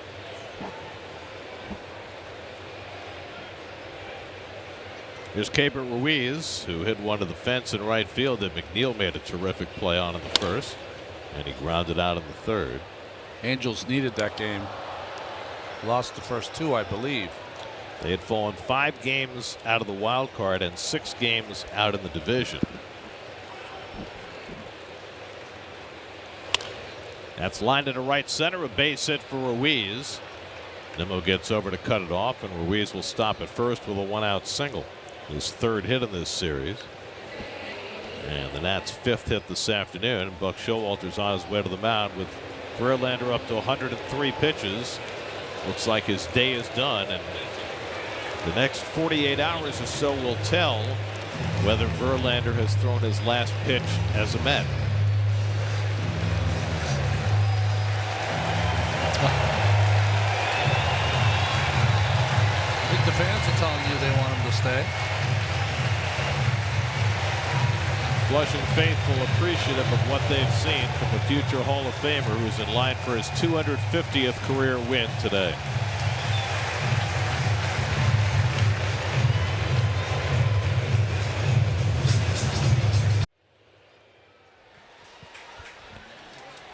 Here's Keibert Ruiz, who hit one to the fence in right field that McNeil made a terrific play on in the first, and he grounded out in the third. Angels needed that game. Lost the first 2, I believe. They had fallen 5 games out of the wild card and 6 games out in the division. That's lined into right center, a base hit for Ruiz. Nimmo gets over to cut it off, and Ruiz will stop at first with a 1-out single. His 3rd hit in this series. And the Nats' 5th hit this afternoon. Buck Showalter's on his way to the mound with Verlander up to 103 pitches. Looks like his day is done, and the next 48 hours or so will tell whether Verlander has thrown his last pitch as a Met. I think the fans are telling you they want him to stay. Flushing faithful appreciative of what they've seen from the future Hall of Famer, who's in line for his 250th career win today.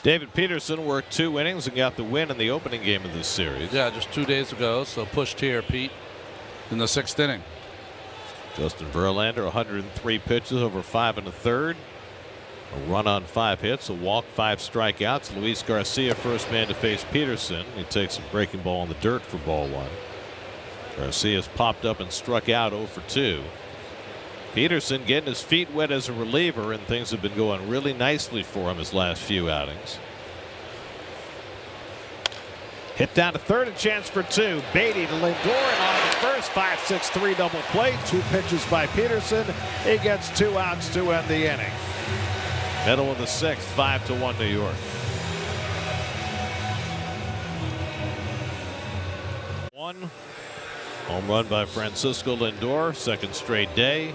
David Peterson worked 2 innings and got the win in the opening game of this series. Yeah, just 2 days ago. So pushed here, Pete, in the 6th inning. Justin Verlander, 103 pitches over 5 1/3. A run on 5 hits, a walk, 5 strikeouts. Luis Garcia, first man to face Peterson. He takes a breaking ball in the dirt for ball 1. Garcia's popped up and struck out 0 for 2. Peterson getting his feet wet as a reliever, and things have been going really nicely for him his last few outings. Hit down to third, a chance for 2. Beatty to Lindor, and on the first, 5-6-3 double play. 2 pitches by Peterson. He gets 2 outs to end the inning. Middle of the 6th, 5-1 New York. 1 home run by Francisco Lindor, 2nd straight day.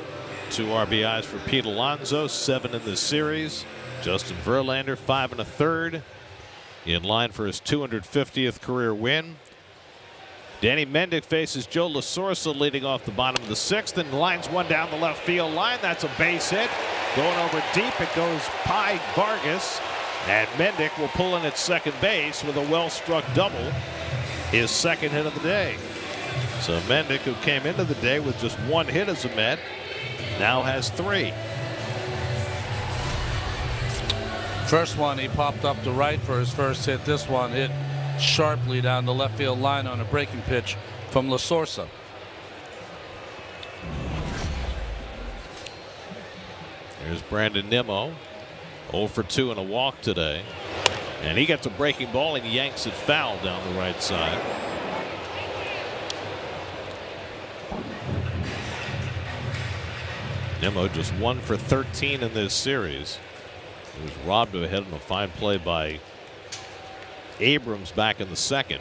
2 RBIs for Pete Alonso, 7 in this series. Justin Verlander, 5 1/3. In line for his 250th career win. Danny Mendick faces Joe Lasorsa leading off the bottom of the 6th and lines one down the left field line. That's a base hit. Going over deep, it goes by Vargas. And Mendick will pull in at second base with a well-struck double. His 2nd hit of the day. So Mendick, who came into the day with just 1 hit as a Met, now has 3. First one, he popped up to right for his first hit. This one hit sharply down the left field line on a breaking pitch from Lasorsa. Here's Brandon Nimmo, 0 for 2 and a walk today. And he gets a breaking ball and yanks it foul down the right side. Nimmo just 1 for 13 in this series. He was robbed of a hit on a fine play by Abrams back in the 2nd.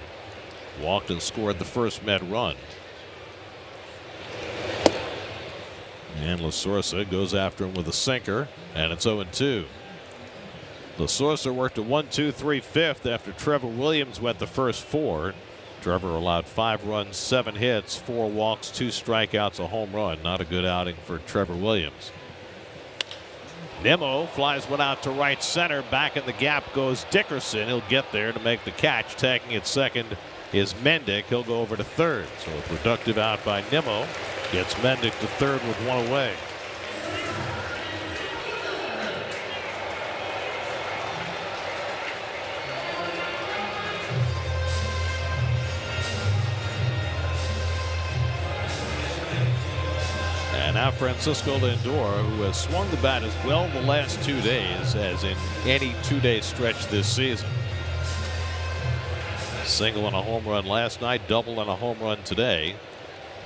Walked and scored the first Met run. And Lasorsa goes after him with a sinker, and it's 0-2. Lasorsa worked a 1-2-3 5th after Trevor Williams went the first 4. Trevor allowed 5 runs, 7 hits, 4 walks, 2 strikeouts, a home run. Not a good outing for Trevor Williams. Nimmo flies one out to right center. Back in the gap goes Dickerson. He'll get there to make the catch. Tagging at second is Mendick. He'll go over to third. So a productive out by Nimmo gets Mendick to third with 1 away. Now Francisco Lindor, who has swung the bat as well the last 2 days as in any 2-day stretch this season. Single and a home run last night, double and a home run today.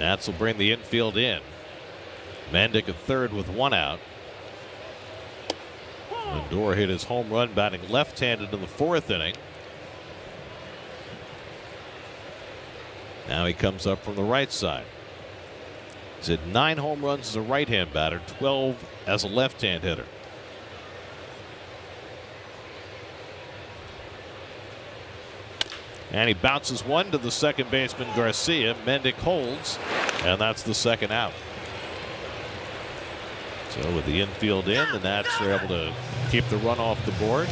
Nats will bring the infield in. Mendick at third with 1 out. Lindor hit his home run batting left-handed in the 4th inning. Now he comes up from the right side. He's hit 9 home runs as a right-hand batter, 12 as a left-hand hitter. And he bounces one to the second baseman Garcia. Mendick holds, and that's the 2nd out. So with the infield in, the Nats are able to keep the run off the board.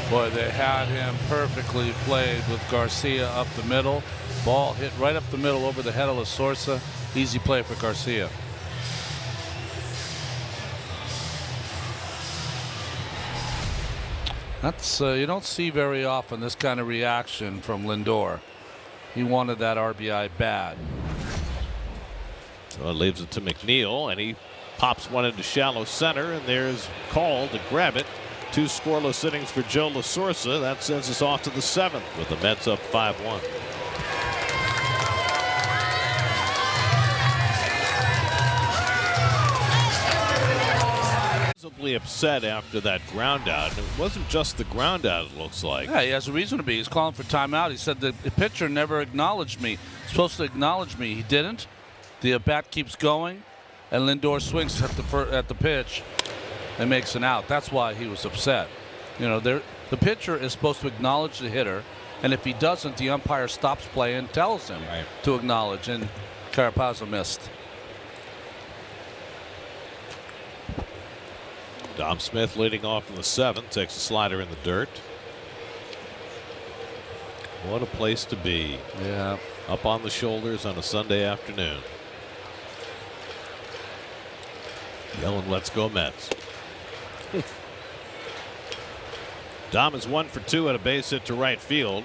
Boy, they had him perfectly played with Garcia up the middle. Ball hit right up the middle over the head of La Sorsa. Easy play for Garcia. That's you don't see very often this kind of reaction from Lindor. He wanted that RBI bad. So it leaves it to McNeil, and he pops one into shallow center, and there's Call to grab it. 2 scoreless innings for Joe La Sorsa. That sends us off to the 7th with the Mets up 5-1. Visibly upset after that ground out. And it wasn't just the ground out, it looks like. Yeah, he has a reason to be. He's calling for timeout. He said the pitcher never acknowledged me. He's supposed to acknowledge me. He didn't. The at-bat keeps going, and Lindor swings at the pitch and makes an out. That's why he was upset. You know, the pitcher is supposed to acknowledge the hitter, and if he doesn't, the umpire stops play and tells him to acknowledge, and Carapazzo missed. Dom Smith leading off in the 7th, takes a slider in the dirt. What a place to be. Yeah. Up on the shoulders on a Sunday afternoon. Yelling, "Let's go Mets." Dom is 1 for 2 at a base hit to right field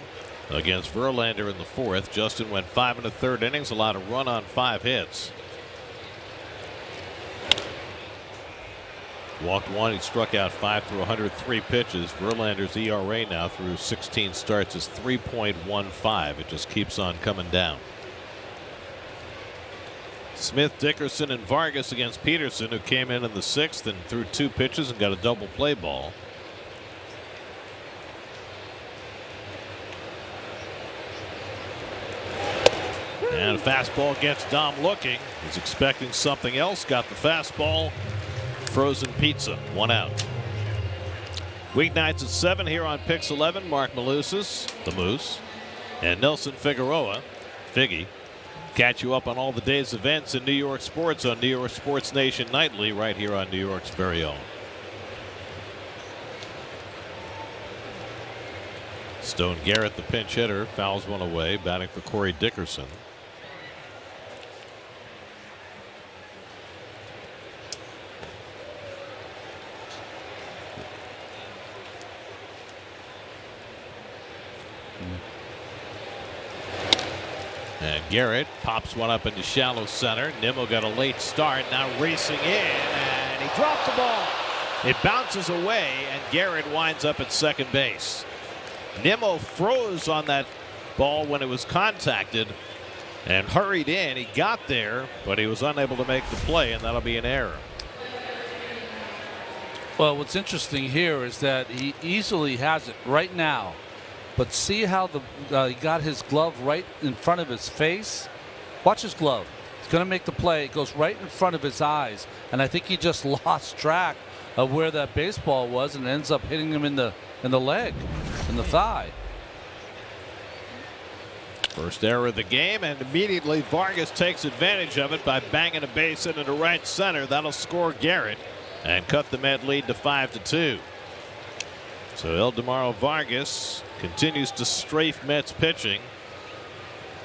against Verlander in the 4th. Justin went 5 1/3 innings, allowed a run on 5 hits. Walked 1. He struck out 5 through 103 pitches. Verlander's ERA now through 16 starts is 3.15. It just keeps on coming down. Smith, Dickerson, and Vargas against Peterson, who came in the 6th and threw 2 pitches and got a double play ball. And a fastball gets Dom looking. He's expecting something else. Got the fastball. Frozen pizza. 1 out. Weeknights at 7 here on Pix 11. Mark Malusis, the Moose, and Nelson Figueroa, Figgy. Catch you up on all the day's events in New York sports on New York Sports Nation Nightly, right here on New York's very own. Stone Garrett, the pinch hitter, fouls one away, batting for Corey Dickerson. And Garrett pops one up into shallow center. Nimmo got a late start, now racing in, and he dropped the ball. It bounces away, and Garrett winds up at second base. Nimmo froze on that ball when it was contacted and hurried in. He got there, but he was unable to make the play, and that'll be an error. Well, what's interesting here is that he easily has it right now. But see how he got his glove right in front of his face? Watch his glove. He's going to make the play. It goes right in front of his eyes. And I think he just lost track of where that baseball was and ends up hitting him in the leg, in the thigh. First error of the game, and immediately Vargas takes advantage of it by banging a base hit into right center. That'll score Garrett and cut the Met lead to 5-2. So Eldemaro Vargas continues to strafe Mets pitching.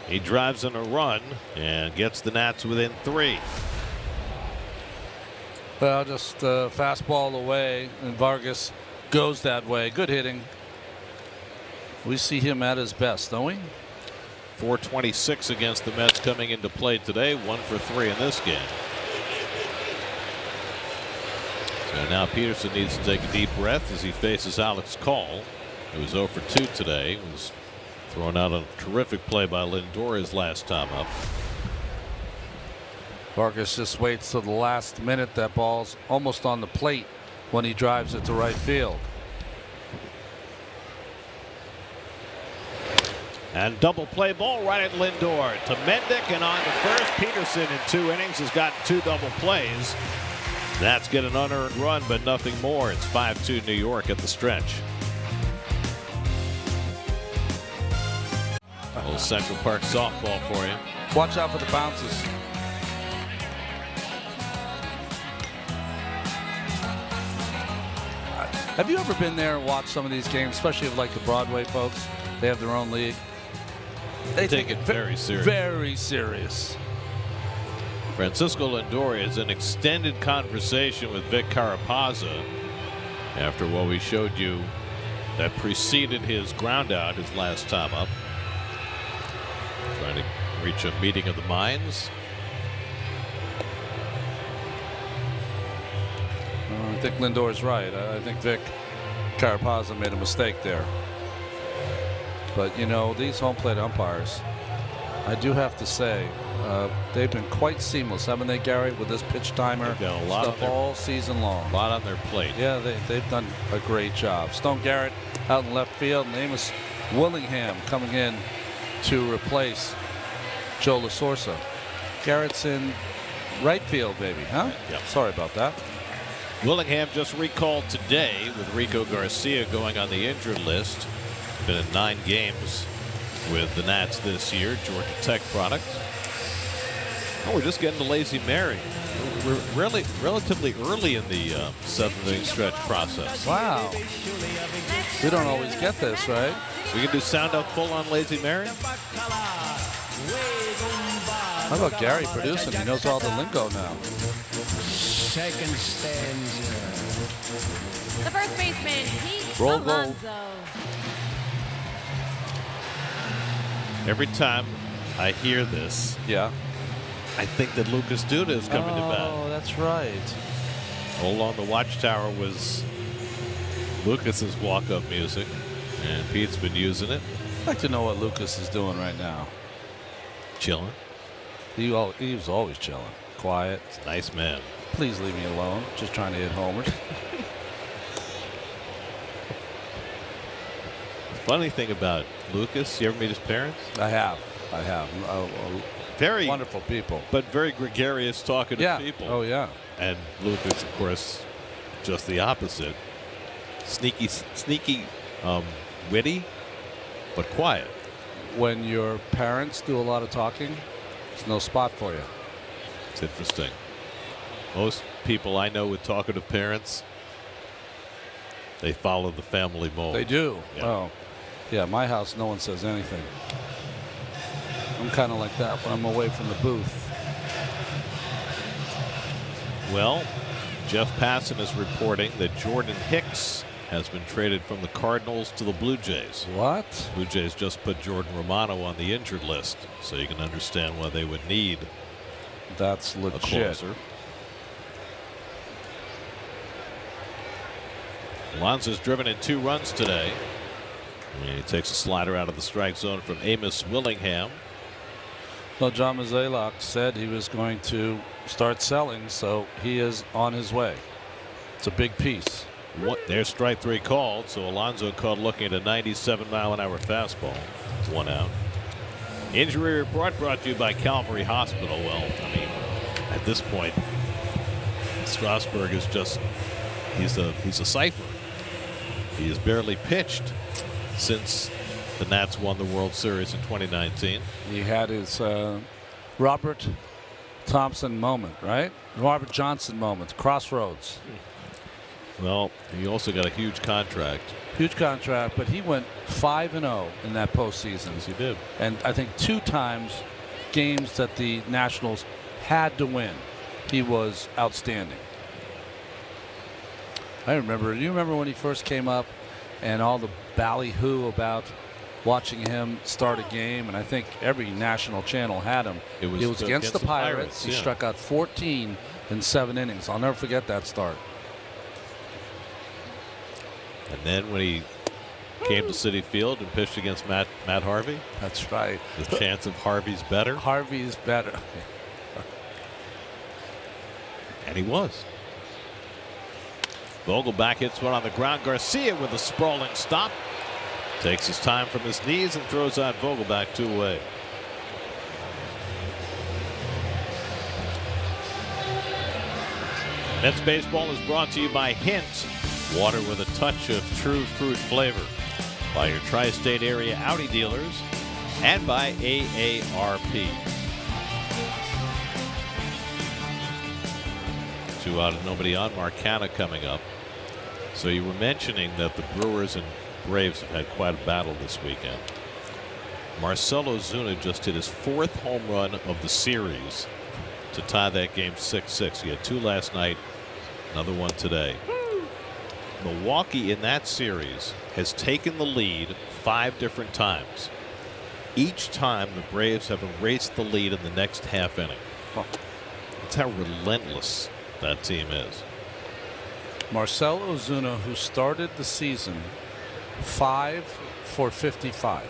He drives in a run and gets the Nats within 3. Well, just fastball away, and Vargas goes that way. Good hitting. We see him at his best, don't we? 426 against the Mets coming into play today. 1 for 3 in this game. So now Peterson needs to take a deep breath as he faces Alex Call, who was 0 for 2 today. Was throwing out a terrific play by Lindor his last time up. Vargas just waits till the last minute. That ball's almost on the plate when he drives it to right field. And double play ball right at Lindor to Mendick, and on to first. Peterson in 2 innings has gotten 2 double plays. That's get an unearned run, but nothing more. It's 5-2 New York at the stretch. A little Central Park softball for you. Watch out for the bounces. Have you ever been there and watched some of these games, especially like the Broadway folks? They have their own league. They take it very serious. Very serious. Francisco Lindor is in extended conversation with Vic Carapazza after what we showed you that preceded his ground out his last time up. Trying to reach a meeting of the minds. I think Lindor's right. I think Vic Carapazza made a mistake there. But, you know, these home plate umpires, I do have to say, they've been quite seamless, haven't they, Gary, with this pitch timer They've got a lot stuff all season long. A lot on their plate. Yeah, they've done a great job. Stone Garrett out in left field, and Amos Willingham coming in to replace Joe LaSorsa. Garrett's in right field, baby, huh? Yep. Sorry about that. Willingham just recalled today with Rico Garcia going on the injured list. Been in 9 games with the Nats this year. Georgia Tech product. Oh, we're just getting to Lazy Mary. We're really relatively early in the 7th inning stretch process. Wow. We don't always get this, right? We can do sound up full on Lazy Mary. How about Gary producing? He knows all the lingo now. Second stanza. The first baseman, Pete Roll goal. Alonso. Every time I hear this, Yeah. I think that Lucas Duda is coming to bat. Oh, that's right. All along the watchtower was Lucas's walk-up music, and Pete's been using it. I'd like to know what Lucas is doing right now. Chilling. He was always chilling, quiet. Nice man. Please leave me alone. Just trying to hit homers. Funny thing about Lucas, you ever meet his parents? I have. Very Wonderful people. but very gregarious, talkative Yeah. people. Oh, yeah. And Lucas, of course, just the opposite. Sneaky, witty, but quiet. When your parents do a lot of talking, there's no spot for you. It's interesting. Most people I know with talkative parents, they follow the family mold. They do. Yeah. Oh, yeah. My house, no one says anything. I'm kind of like that when I'm away from the booth. Well, Jeff Passan is reporting that Jordan Hicks has been traded from the Cardinals to the Blue Jays. What? Blue Jays just put Jordan Romano on the injured list, so you can understand why they would need That's a legit. closer. Alonso's driven in 2 runs today. And he takes a slider out of the strike zone from Amos Willingham. Well, John Mozeliak said he was going to start selling, so he is on his way. It's a big piece. There's strike 3 called, so Alonso called looking at a 97-mile-an-hour fastball. 1 out. Injury report brought to you by Calvary Hospital. Well, I mean, at this point, Strasburg is just he's a cipher. He has barely pitched since the Nats won the World Series in 2019. He had his Robert Thompson moment, right? Robert Johnson moment, crossroads. Well, he also got a huge contract. Huge contract, but he went 5-0 in that postseason. Yes, he did. And I think 2 times games that the Nationals had to win. He was outstanding. I remember. Do you remember when he first came up and all the ballyhoo about watching him start a game? And I think every national channel had him. It was against the Pirates. He yeah. struck out 14 in 7 innings. I'll never forget that start. And then when he came to Citi Field and pitched against Matt Harvey, That's right. the chance of Harvey's better, Harvey's better. and he was. Vogelback hits one on the ground. Garcia with a sprawling stop. Takes his time from his knees and throws out Vogelback 2 away. Mets baseball is brought to you by Hint. Water with a touch of true fruit flavor. By your tri-state area Audi dealers and by AARP. 2 out and nobody on. Marcana coming up. So you were mentioning that the Brewers and Braves have had quite a battle this weekend. Marcell Ozuna just hit his 4th home run of the series to tie that game 6-6. He had 2 last night, another one today. Milwaukee in that series has taken the lead 5 different times. Each time the Braves have erased the lead in the next half inning. That's how relentless that team is. Marcell Ozuna, who started the season 5 for 55.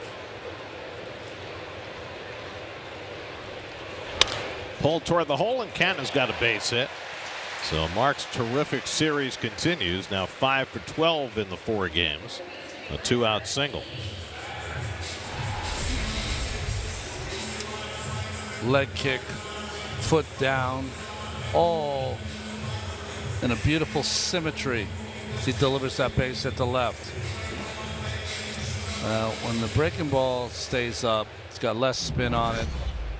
Pulled toward the hole, and Canha's got a base hit. So Mark's terrific series continues. Now 5 for 12 in the 4 games. A 2-out single. Leg kick, foot down, all in a beautiful symmetry as he delivers that base hit to left. When the breaking ball stays up, it's got less spin on it.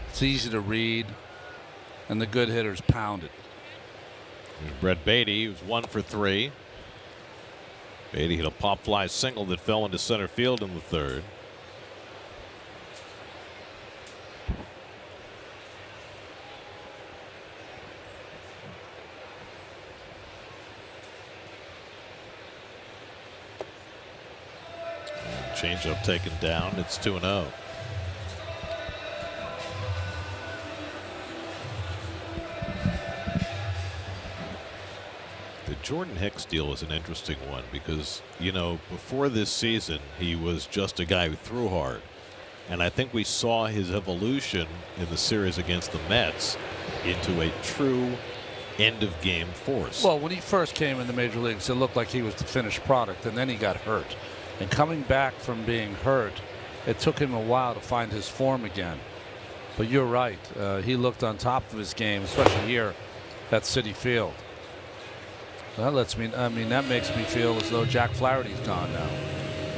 It's easy to read, and the good hitters pound it. There's Brett Baty, who's 1 for 3. Baty hit a pop fly single that fell into center field in the 3rd. Changeup taken down. It's 2-0. The Jordan Hicks deal is an interesting one because, you know, before this season, he was just a guy who threw hard. And I think we saw his evolution in the series against the Mets into a true end-of-game force. Well, when he first came in the major leagues, it looked like he was the finished product, and then he got hurt. And coming back from being hurt, it took him a while to find his form again. But you're right. He looked on top of his game, especially here at Citi Field. That lets me. I mean, that makes me feel as though Jack Flaherty's gone now.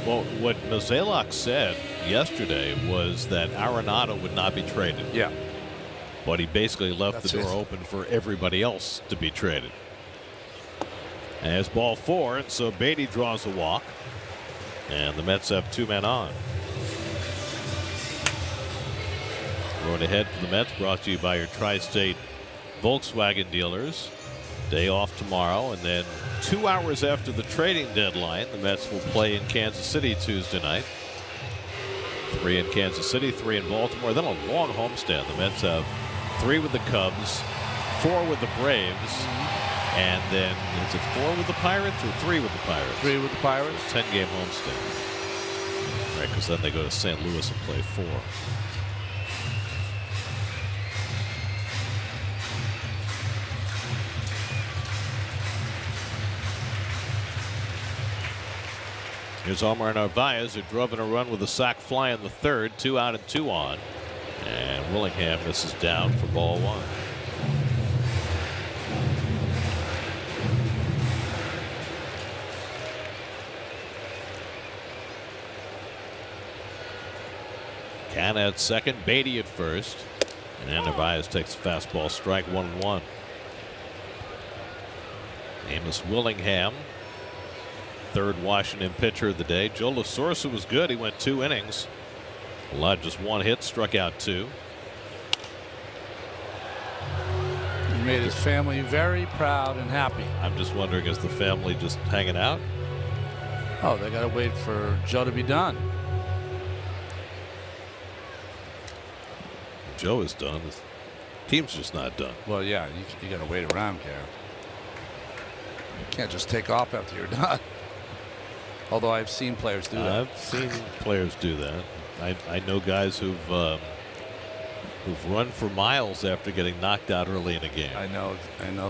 Well, what Mozeliak said yesterday was that Arenado would not be traded. Yeah. But he basically left the door open for everybody else to be traded. And it's ball 4, and so Baty draws a walk. And the Mets have 2 men on. Road ahead for the Mets, brought to you by your Tri-State Volkswagen dealers. Day off tomorrow, and then 2 hours after the trading deadline, the Mets will play in Kansas City Tuesday night. 3 in Kansas City, 3 in Baltimore. Then a long homestand. The Mets have 3 with the Cubs, 4 with the Braves, and then is it 4 with the Pirates or 3 with the Pirates? 3 with the Pirates. 10-game homestand. Right, because then they go to St. Louis and play 4. Here's Omar Narvaez, who drove in a run with a sac fly in the 3rd, 2 out and 2 on. And Willingham misses down for ball 1. Canha at second, Baty at first. And Narvaez takes a fastball strike, 1-1. Amos Willingham, 3rd Washington pitcher of the day. Joe Lasorsa was good. He went 2 innings. Allowed just 1 hit, struck out 2. He made his family very proud and happy. I'm just wondering, is the family just hanging out? Oh, they got to wait for Joe to be done. Joe is done. The team's just not done. Well, yeah, you got to wait around, Gary. You can't just take off after you're done. Although I've seen players do that. I've seen players do that. I know guys who've run for miles after getting knocked out early in a game. I know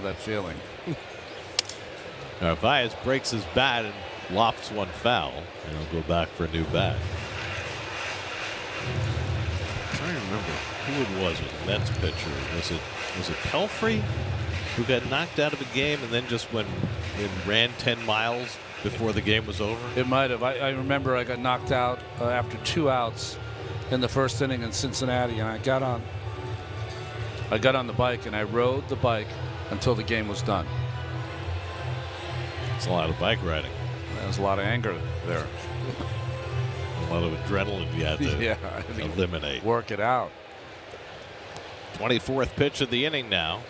that feeling. Narvaez breaks his bat and lofts one foul, and he'll go back for a new bat. I'm trying to remember who it was with the Mets pitcher. Was it Pelfrey who got knocked out of a game and then just ran 10 miles before the game was over? It might have. I remember I got knocked out after 2 outs in the 1st inning in Cincinnati, and I got on the bike and I rode the bike until the game was done. It's a lot of bike riding. There's a lot of anger there. A lot of adrenaline you had to eliminate. Work it out. 24th pitch of the inning now.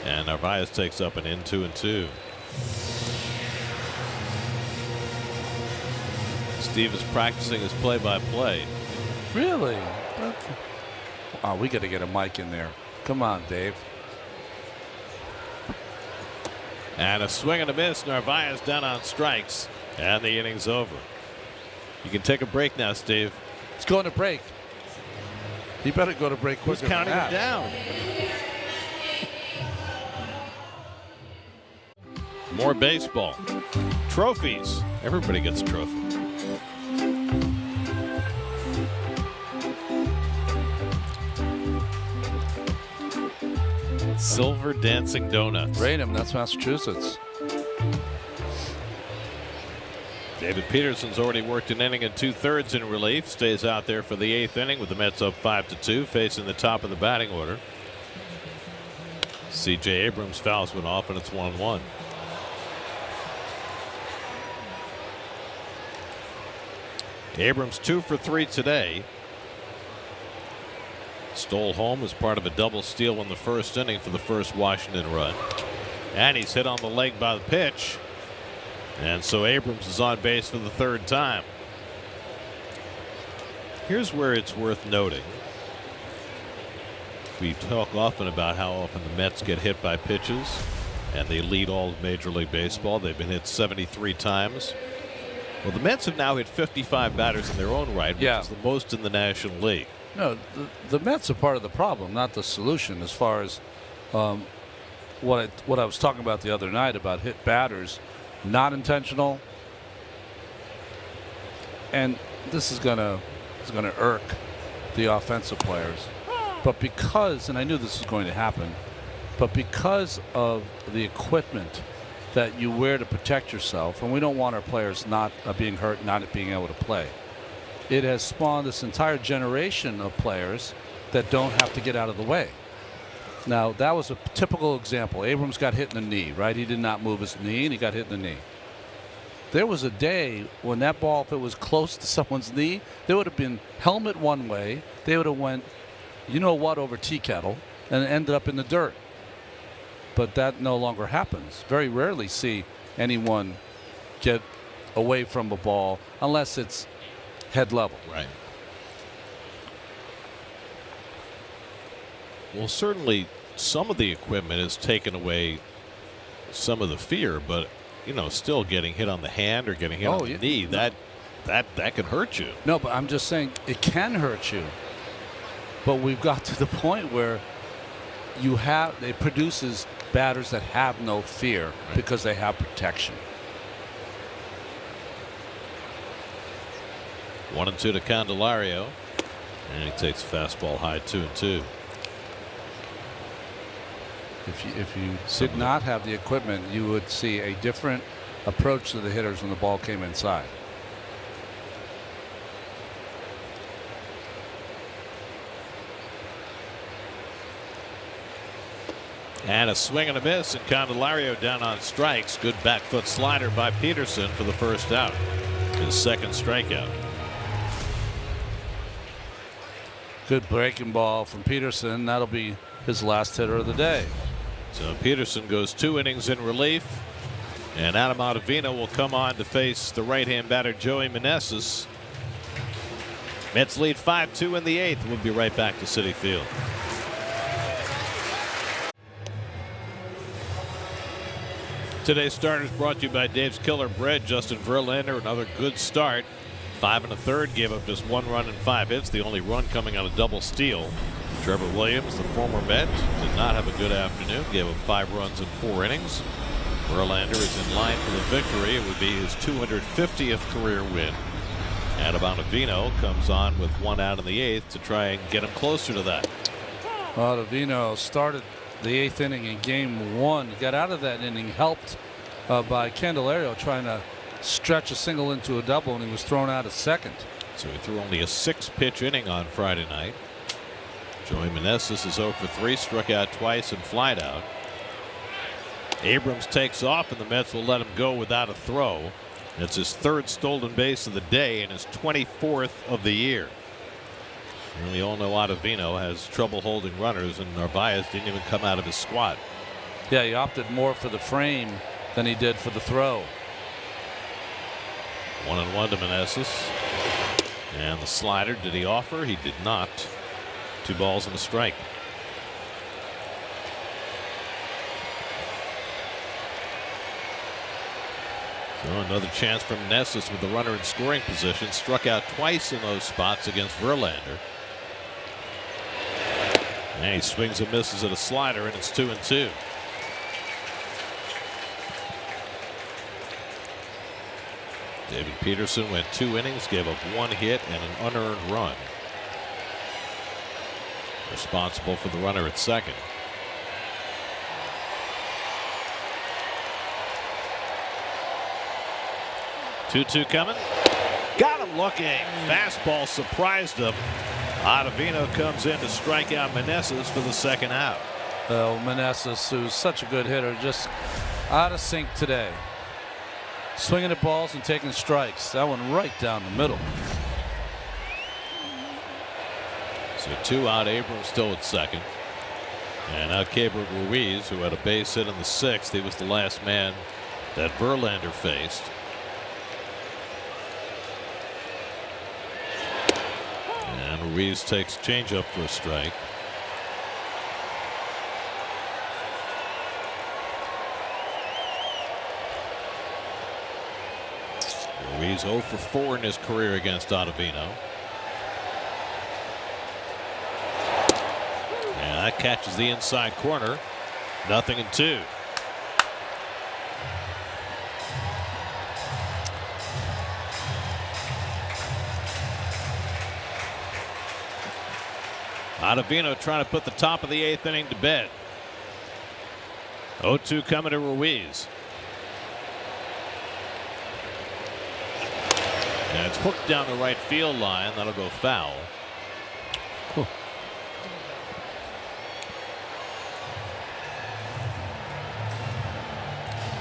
And Narvaez takes up an in 2-2. Steve is practicing his play-by-play. Really? Oh, we got to get a mic in there. Come on, Dave. And a swing and a miss. Narvaez down on strikes. And the inning's over. You can take a break now, Steve. He's going to break. He better go to break quicker. Who's counting him down? More baseball. Trophies. Everybody gets a trophy. Silver Dancing Donuts. Raynham, that's Massachusetts. David Peterson's already worked an inning and 2/3 in relief. Stays out there for the 8th inning with the Mets up 5-2, facing the top of the batting order. C.J. Abrams fouls one off, and it's 1-1. Abrams 2 for 3 today. Stole home as part of a double steal in the first inning for the first Washington run. And he's hit on the leg by the pitch. And so Abrams is on base for the 3rd time. Here's where it's worth noting. We talk often about how often the Mets get hit by pitches, and they lead all of Major League Baseball. They've been hit 73 times. Well, the Mets have now hit 55 batters in their own right, which is the most in the National League. No, the Mets are part of the problem, not the solution, as far as what I was talking about the other night about hit batters. Not intentional, and this is gonna irk the offensive players. But because, and I knew this was going to happen, but because of the equipment that you wear to protect yourself, and we don't want our players not being hurt, not being able to play, it has spawned this entire generation of players that don't have to get out of the way. Now, that was a typical example. Abrams got hit in the knee, right? He did not move his knee, and he got hit in the knee. There was a day when that ball, if it was close to someone's knee, they would have been helmet one way. They would have went, you know what, over tea kettle, and ended up in the dirt. But that no longer happens. Very rarely see anyone get away from a ball unless it's head level. Right. Well, certainly some of the equipment has taken away some of the fear, but still getting hit on the hand or getting hit on the knee, that can hurt you. No, but I'm just saying it can hurt you. But we've got to the point where it produces batters that have no fear because they have protection. 1-2 to Candelario, and he takes a fastball high 2-2. If you did not have the equipment, you would see a different approach to the hitters when the ball came inside. And a swing and a miss, and Candelario down on strikes. Good back foot slider by Peterson for the first out. His 2nd strikeout. Good breaking ball from Peterson. That'll be his last hitter of the day. So Peterson goes 2 innings in relief, and Adam Ottavino will come on to face the right-hand batter Joey Meneses. Mets lead 5-2 in the 8th. We'll be right back to Citi Field. Today's starters brought to you by Dave's Killer Bread. Justin Verlander, another good start. 5 1/3, gave up just 1 run and 5 hits, the only run coming on a double steal. Trevor Williams, the former Met, did not have a good afternoon, gave up 5 runs in 4 innings. Verlander is in line for the victory. It would be his 250th career win. Adam Ottavino comes on with 1 out in the 8th to try and get him closer to that. Ottavino started the 8th inning in game 1. Got out of that inning helped by Candelario trying to stretch a single into a double, and he was thrown out at second. So he threw only a 6-pitch inning on Friday night. Joey Meneses is 0 for 3, struck out twice and flied out. Abrams takes off, and the Mets will let him go without a throw. It's his 3rd stolen base of the day and his 24th of the year. And we all know Ottavino has trouble holding runners, and Narvaez didn't even come out of his squat. Yeah, he opted more for the frame than he did for the throw. 1-1 to Meneses. And the slider, did he offer? He did not. 2 balls and a strike. So another chance for Meneses with the runner in scoring position. Struck out twice in those spots against Verlander. And he swings and misses at a slider, and it's 2-2. David Peterson went 2 innings, gave up 1 hit and an unearned run. Responsible for the runner at second. Two coming. Got him looking. Fastball surprised him. Ottavino comes in to strike out Meneses for the second out. Well, Meneses, who's such a good hitter, just out of sync today. Swinging at balls and taking strikes. That one right down the middle. So 2 out. Abrams still at second. And now Keibert Ruiz, who had a base hit in the 6th. He was the last man that Verlander faced. And Ruiz takes changeup for a strike. Ruiz 0 for 4 in his career against Ottavino. And that catches the inside corner. 0-2. Ottavino trying to put the top of the 8th inning to bed. 0-2 coming to Ruiz. And it's hooked down the right field line. That'll go foul. Cool.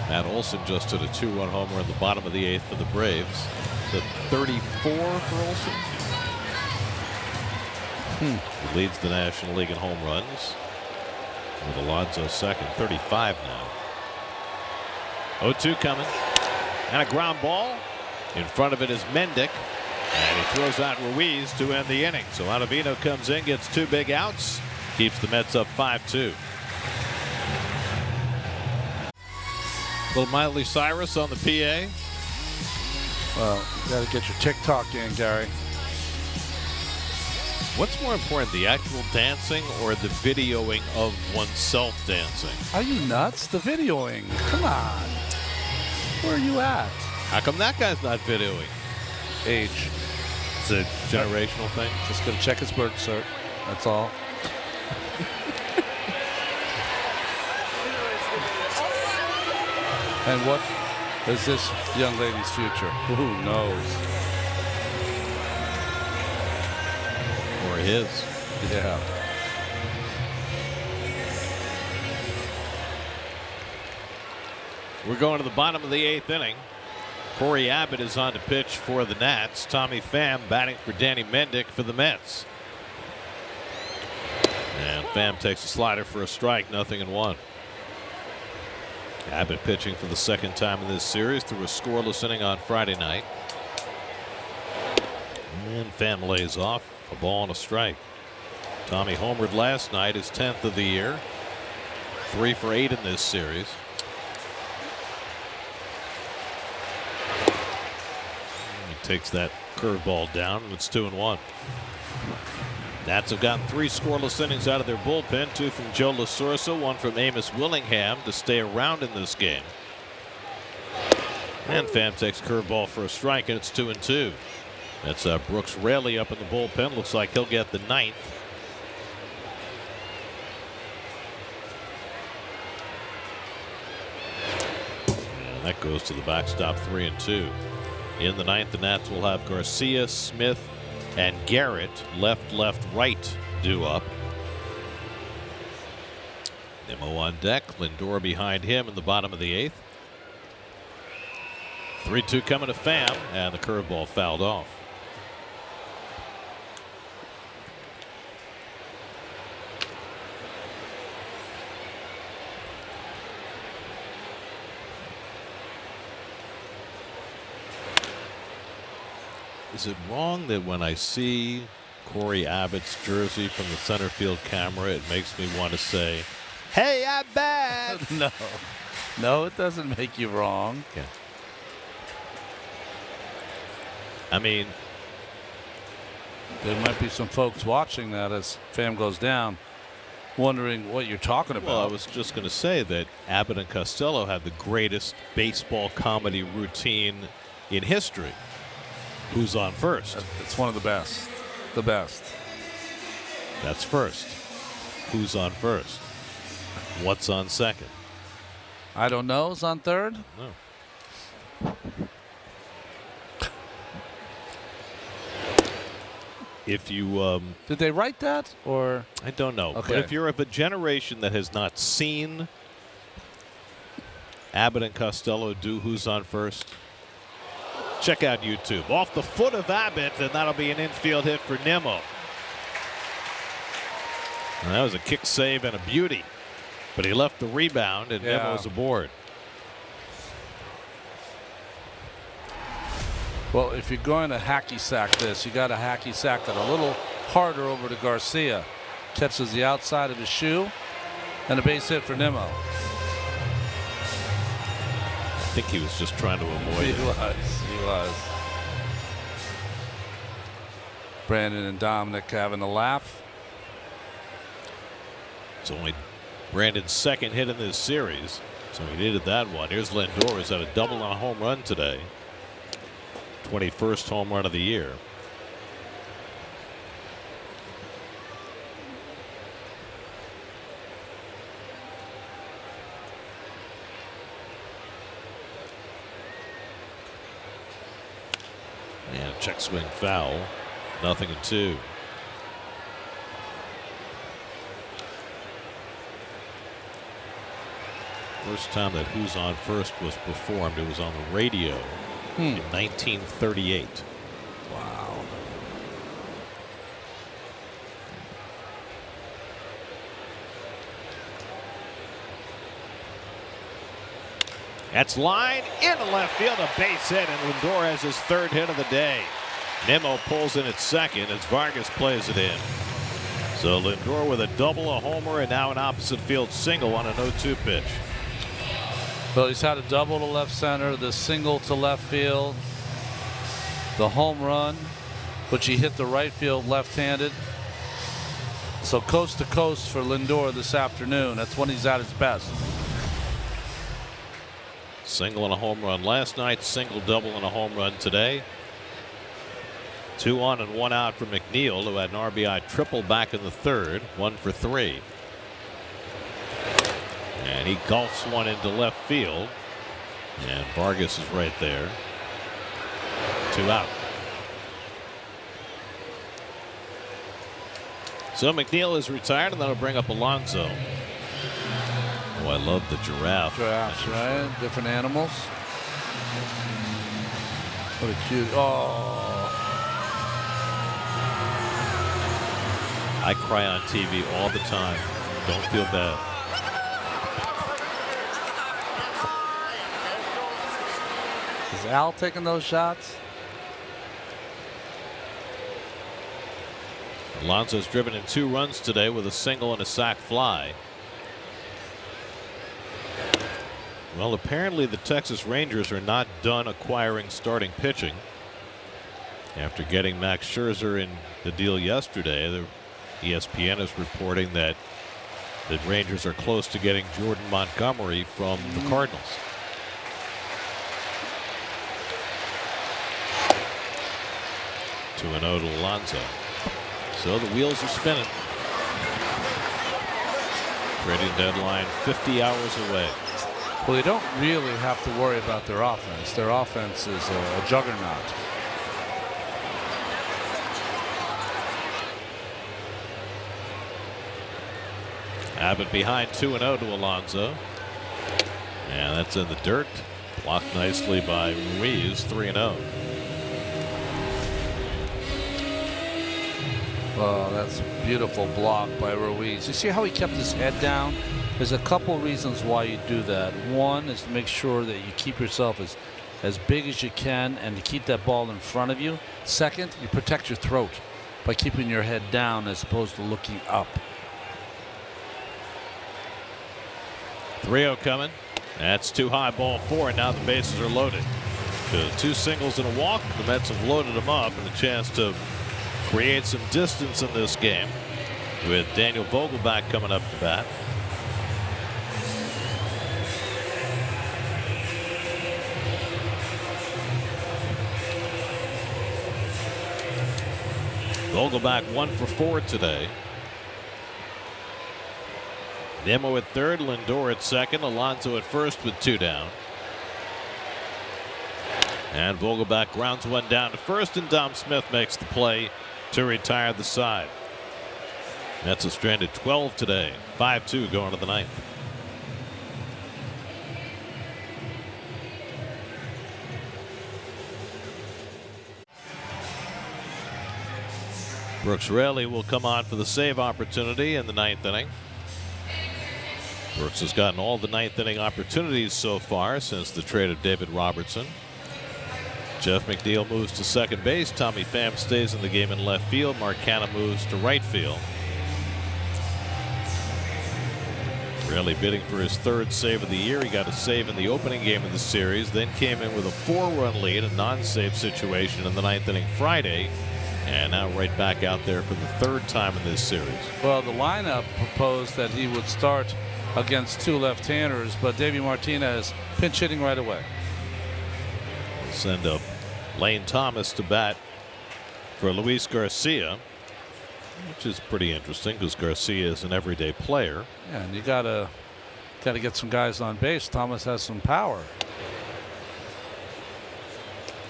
Matt Olson just hit a 2-run homer in the bottom of the 8th for the Braves. The 34 for Olson. He leads the National League in home runs with Alonso second. 35 now. 0-2 coming. And a ground ball. In front of it is Mendick. And he throws out Ruiz to end the inning. So Ottavino comes in, gets 2 big outs, keeps the Mets up 5-2. Little Miley Cyrus on the PA. Well, you got to get your TikTok in, Gary. What's more important, the actual dancing or the videoing of oneself dancing? Are you nuts? The videoing. Come on. Where are you at? How come that guy's not videoing? Age. It's a generational thing. Just going to check his birth cert. That's all. And what is this young lady's future? Who knows? Or his. Yeah. We're going to the bottom of the 8th inning. Corey Abbott is on to pitch for the Nats. Tommy Pham batting for Danny Mendick for the Mets. And Pham takes a slider for a strike. 0-1. Abbott pitching for the second time in this series through a scoreless inning on Friday night. And Pham lays off. A ball and a strike. Tommy homered last night, his 10th of the year. 3 for 8 in this series. He takes that curveball down, and it's 2-1. Nats have gotten 3 scoreless innings out of their bullpen, 2 from Joe LaSorsa, 1 from Amos Willingham to stay around in this game. And Pham takes curveball for a strike, and it's 2-2. That's Brooks Raley up in the bullpen. Looks like he'll get the 9th. And that goes to the backstop. 3-2. In the 9th, the Nats will have Garcia, Smith, and Garrett left, right due up. Nimmo on deck. Lindor behind him in the bottom of the 8th. 3-2 coming to Pham, and the curveball fouled off. Is it wrong that when I see Corey Abbott's jersey from the center field camera, it makes me want to say, "Hey, Abbott"? No, it doesn't make you wrong. Yeah. I mean, there might be some folks watching that as Pham goes down, wondering what you're talking about. Well, I was just going to say that Abbott and Costello have the greatest baseball comedy routine in history. Who's on first? It's one of the best. The best. That's first. Who's on first? What's on second? I don't know. Is on third? No. If you did they write that, or I don't know. Okay. But if you're of a generation that has not seen Abbott and Costello do Who's on First, check out YouTube. Off the foot of Abbott, and that'll be an infield hit for Nimmo. And that was a kick save and a beauty, but he left the rebound, and Nimmo's aboard. Well, if you're going to hacky sack this, you got to hacky sack it a little harder over to Garcia. Catches the outside of his shoe, and a base hit for Nimmo. I think he was just trying to avoid it. He was. Brandon and Dominic having a laugh. It's only Brandon's second hit in this series, so he needed that one. Here's Lindor, who's had a double and a home run today. 21st home run of the year. And check swing foul. 0-2. First time that Who's on First was performed, it was on the radio in 1938. Wow. That's line into left field, a base hit, and Lindor has his third hit of the day. Nimmo pulls in at second as Vargas plays it in. So Lindor with a double, a homer, and now an opposite field single on an 0-2 pitch. Well, he's had a double to left center, the single to left field, the home run, which he hit the right field left-handed. So coast to coast for Lindor this afternoon. That's when he's at his best. Single and a home run last night, single, double, and a home run today. 2 on and 1 out for McNeil, who had an RBI triple back in the third, 1 for 3. And he golfs one into left field. And Vargas is right there. 2 out. So McNeil is retired, and that'll bring up Alonso. Oh, I love the giraffe. Giraffes, right? Different animals. What a cute. Oh. I cry on TV all the time. Don't feel bad. Is Al taking those shots? Alonso's driven in 2 runs today with a single and a sac fly. Well, apparently the Texas Rangers are not done acquiring starting pitching. After getting Max Scherzer in the deal yesterday, the ESPN is reporting that the Rangers are close to getting Jordan Montgomery from the Cardinals. To 2-0 to Alonso. So the wheels are spinning. Trading deadline 50 hours away. Well, they don't really have to worry about their offense. Their offense is a juggernaut. Abbott behind 2-0 to Alonso. And that's in the dirt. Blocked nicely by Ruiz, 3-0. Oh, that's a beautiful block by Ruiz. You see how he kept his head down? There's a couple reasons why you do that. One is to make sure that you keep yourself as big as you can and to keep that ball in front of you. Second, you protect your throat by keeping your head down as opposed to looking up. 3-0 coming. That's too high, ball 4, and now the bases are loaded. So 2 singles and a walk. The Mets have loaded them up and a chance to create some distance in this game with Daniel Vogelbach coming up to bat. Vogelbach 1 for 4 today. Nimmo at third, Lindor at second, Alonso at first with 2 down. And Vogelbach grounds one down to first, and Dom Smith makes the play to retire the side. Mets have stranded 12 today, 5-2 going to the 9th. Brooks Raley will come on for the save opportunity in the 9th inning. Brooks has gotten all the 9th inning opportunities so far since the trade of David Robertson. Jeff McNeil moves to second base. Tommy Pham stays in the game in left field. Mark Canha moves to right field. Raley bidding for his 3rd save of the year. He got a save in the opening game of the series, then came in with a 4-run lead, a non-save situation in the 9th inning Friday, and now right back out there for the 3rd time in this series. Well, the lineup proposed that he would start against 2 left-handers, but Davey Martinez pinch hitting right away. Send up Lane Thomas to bat for Luis Garcia, which is pretty interesting because Garcia is an everyday player. Yeah, and you gotta get some guys on base. Thomas has some power.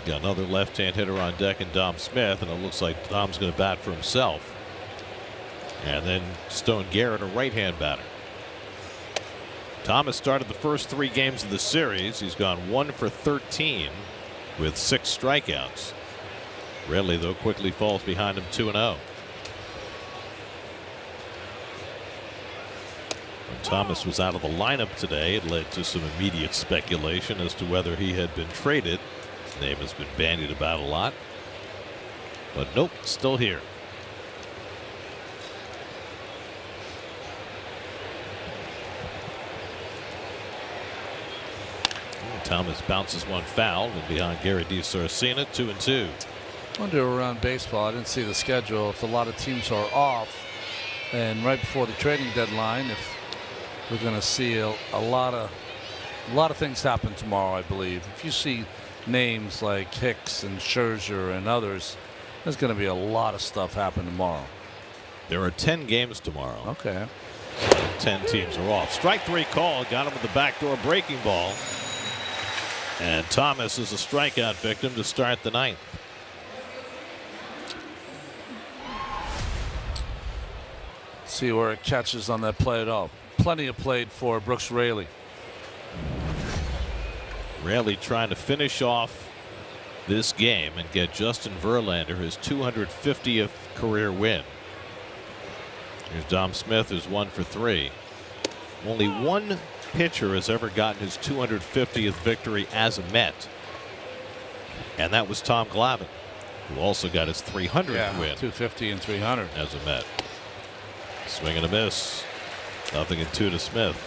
Got another left-hand hitter on deck in Dom Smith, and it looks like Dom's going to bat for himself. And then Stone Garrett, a right-hand batter. Thomas started the first 3 games of the series. He's gone 1 for 13 with 6 strikeouts. Raley, though, quickly falls behind him 2-0. When Thomas was out of the lineup today, it led to some immediate speculation as to whether he had been traded. His name has been bandied about a lot. But nope, still here. Thomas bounces one foul and behind Gary DiSarcina, 2-2. Wonder around baseball, I didn't see the schedule, if a lot of teams are off and right before the trading deadline, if we're going to see a lot of things happen tomorrow. I believe if you see names like Hicks and Scherzer and others, there's going to be a lot of stuff happen tomorrow. There are 10 games tomorrow. Okay. 10 teams are off. Strike 3 call, got him with the backdoor breaking ball. And Thomas is a strikeout victim to start the 9th. See where it catches on that play at all. Plenty of plate for Brooks Raley. Raley trying to finish off this game and get Justin Verlander his 250th career win. Here's Dom Smith, who's 1 for 3. Only one pitcher has ever gotten his 250th victory as a Met, and that was Tom Glavine, who also got his 300th win. 250 and 300 as a Met. Swing and a miss. 0-2 to Smith.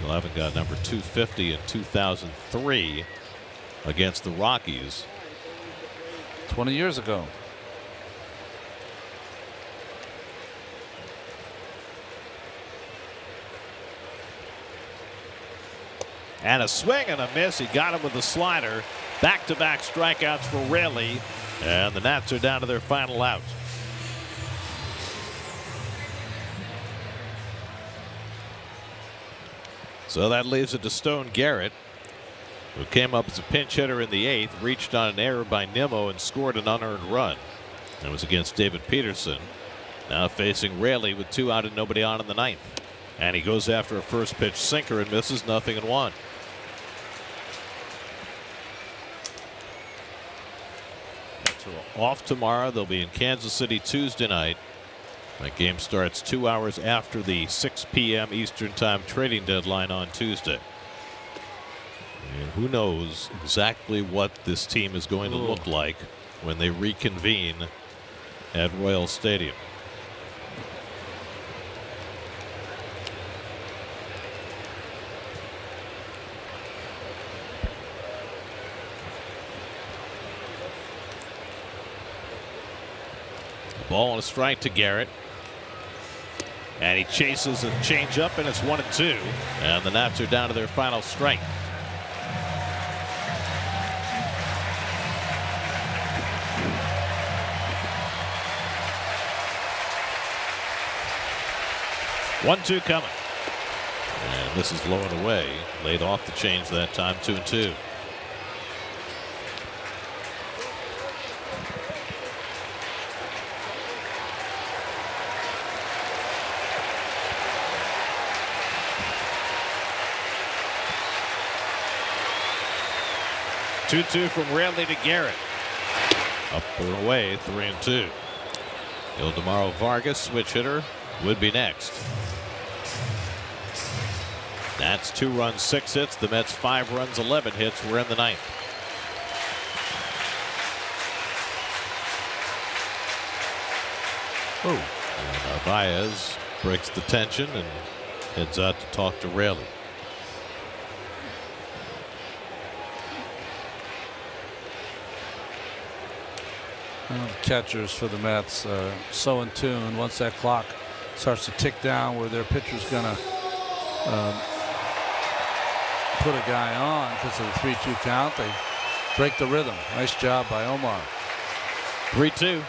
Glavine got number 250 in 2003 against the Rockies 20 years ago. And a swing and a miss. He got him with a slider. Back-to-back strikeouts for Raley. And the Nats are down to their final out. So that leaves it to Stone Garrett, who came up as a pinch hitter in the 8th, reached on an error by Nimmo and scored an unearned run. That was against David Peterson. Now facing Raley with 2 out and nobody on in the 9th. And he goes after a first pitch sinker and misses, 0-1. So off tomorrow. They'll be in Kansas City Tuesday night. That game starts 2 hours after the 6 p.m. Eastern Time trading deadline on Tuesday. And who knows exactly what this team is going to look like when they reconvene at Royal Stadium. Ball and a strike to Garrett. And he chases a changeup, and it's 1-2. And the Nats are down to their final strike. One-two coming. And this is low and away. Laid off the change that time, 2-2. Two from Raley to Garrett. Up and away, 3-2. Ildemaro Vargas, switch hitter, would be next. Nats 2 runs, 6 hits. The Mets 5 runs, 11 hits. We're in the 9th. And Narvaez breaks the tension and heads out to talk to Raley. Catchers for the Mets so in tune. Once that clock starts to tick down where their pitcher's gonna put a guy on because of the 3-2 count, they break the rhythm. Nice job by Omar. 3-2.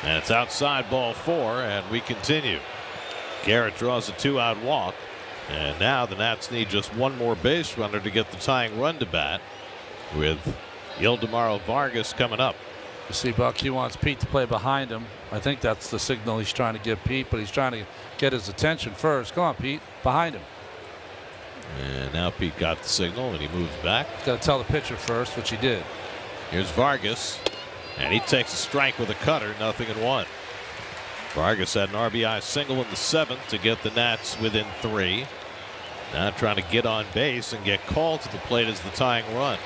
And it's outside, ball 4, and we continue. Garrett draws a 2-out walk, and now the Nats need just one more base runner to get the tying run to bat, with Ildemaro Vargas coming up. You see, Buck, he wants Pete to play behind him. I think that's the signal he's trying to give Pete, but he's trying to get his attention first. Come on, Pete, behind him. And now Pete got the signal and he moves back. He's got to tell the pitcher first, which he did. Here's Vargas, and he takes a strike with a cutter, 0-1. Vargas had an RBI single in the 7th to get the Nats within 3. Now trying to get on base and get called to the plate as the tying run.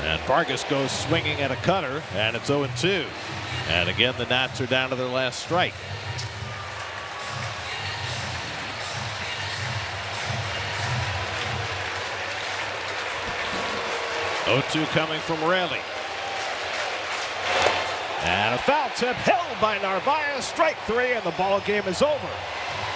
And Vargas goes swinging at a cutter, and it's 0-2. And again, the Nats are down to their last strike. Oh-2 coming from Raley. And a foul tip held by Narvaez. Strike 3, and the ball game is over.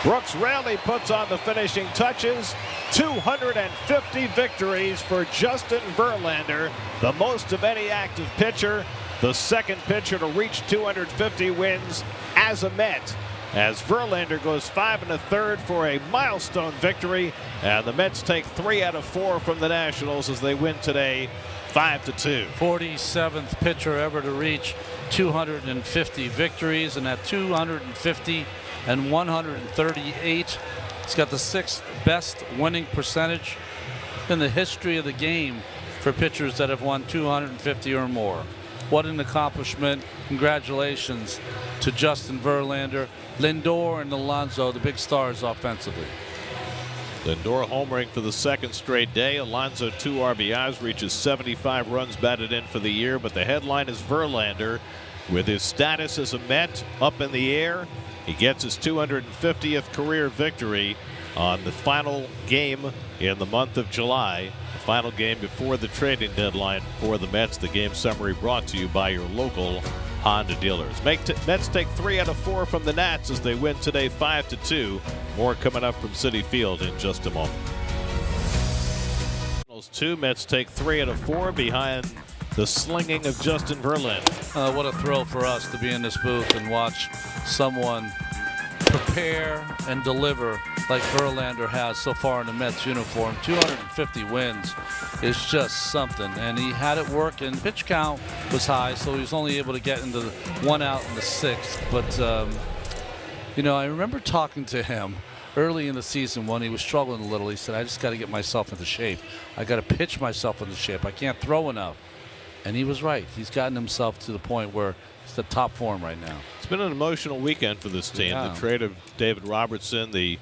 Brooks Raley puts on the finishing touches. 250 victories for Justin Verlander, the most of any active pitcher, the second pitcher to reach 250 wins as a Met, as Verlander goes 5 1/3 for a milestone victory, and the Mets take 3 out of 4 from the Nationals as they win today 5-2. 47th pitcher ever to reach 250 victories, and at 250 and 138, he's got the 6th best winning percentage in the history of the game for pitchers that have won 250 or more. What an accomplishment. Congratulations to Justin Verlander, Lindor, and Alonso, the big stars offensively. Lindor homering for the 2nd straight day. Alonso 2 RBIs, reaches 75 runs batted in for the year, but the headline is Verlander with his status as a Met up in the air. He gets his 250th career victory on the final game in the month of July. The final game before the trading deadline for the Mets. The game summary brought to you by your local Honda dealers. Mets take 3 out of 4 from the Nats as they win today 5-2. More coming up from Citi Field in just a moment. 2 Mets take 3 out of 4 behind the slinging of Justin Verlander. What a thrill for us to be in this booth and watch someone prepare and deliver like Verlander has so far in the Mets uniform. 250 wins is just something, and he had it working. Pitch count was high, so he was only able to get into the 1 out in the 6th. But I remember talking to him early in the season when he was struggling a little. He said, I just got to get myself into shape. I got to pitch myself into shape. I can't throw enough. And he was right. He's gotten himself to the point where it's the top form right now. It's been an emotional weekend for this team. Yeah. The trade of David Robertson, the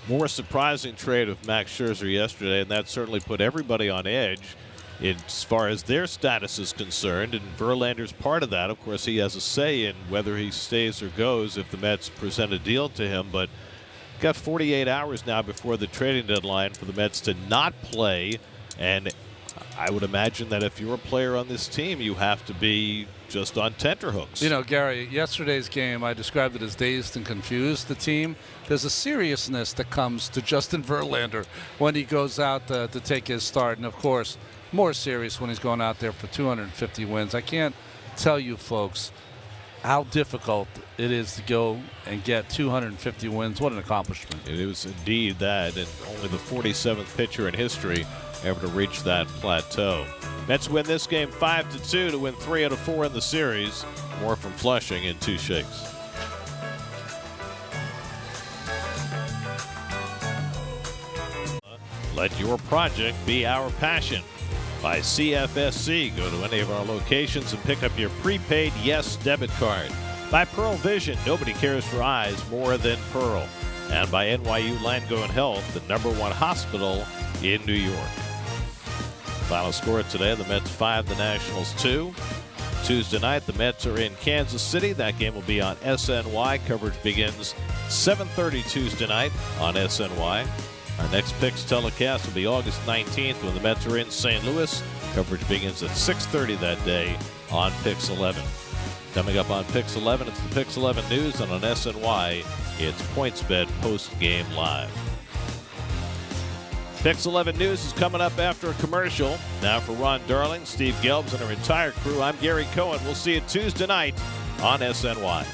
more surprising trade of Max Scherzer yesterday, and that certainly put everybody on edge as far as their status is concerned. And Verlander's part of that. Of course, he has a say in whether he stays or goes if the Mets present a deal to him. But got 48 hours now before the trading deadline for the Mets to not play. And I would imagine that if you're a player on this team, you have to be just on tenterhooks. Gary, yesterday's game, I described it as dazed and confused, the team. There's a seriousness that comes to Justin Verlander when he goes out to take his start. And, of course, more serious when he's going out there for 250 wins. I can't tell you, folks, how difficult it is to go and get 250 wins. What an accomplishment. It was indeed that, and only the 47th pitcher in history ever to reach that plateau. Mets win this game 5-2 to win 3 out of 4 in the series. More from Flushing in 2 shakes. Let your project be our passion. By CFSC. Go to any of our locations and pick up your prepaid Yes debit card. By Pearl Vision. Nobody cares for eyes more than Pearl. And by NYU Langone Health, the #1 hospital in New York. Final score today, the Mets 5, the Nationals 2. Tuesday night, the Mets are in Kansas City. That game will be on SNY. Coverage begins 7:30 Tuesday night on SNY. Our next Picks telecast will be August 19th when the Mets are in St. Louis. Coverage begins at 6:30 that day on Picks 11. Coming up on Picks 11, it's the Picks 11 News, and on SNY, it's PointsBet Post-Game Live. Picks 11 News is coming up after a commercial. Now for Ron Darling, Steve Gelbs, and our entire crew, I'm Gary Cohen. We'll see you Tuesday night on SNY.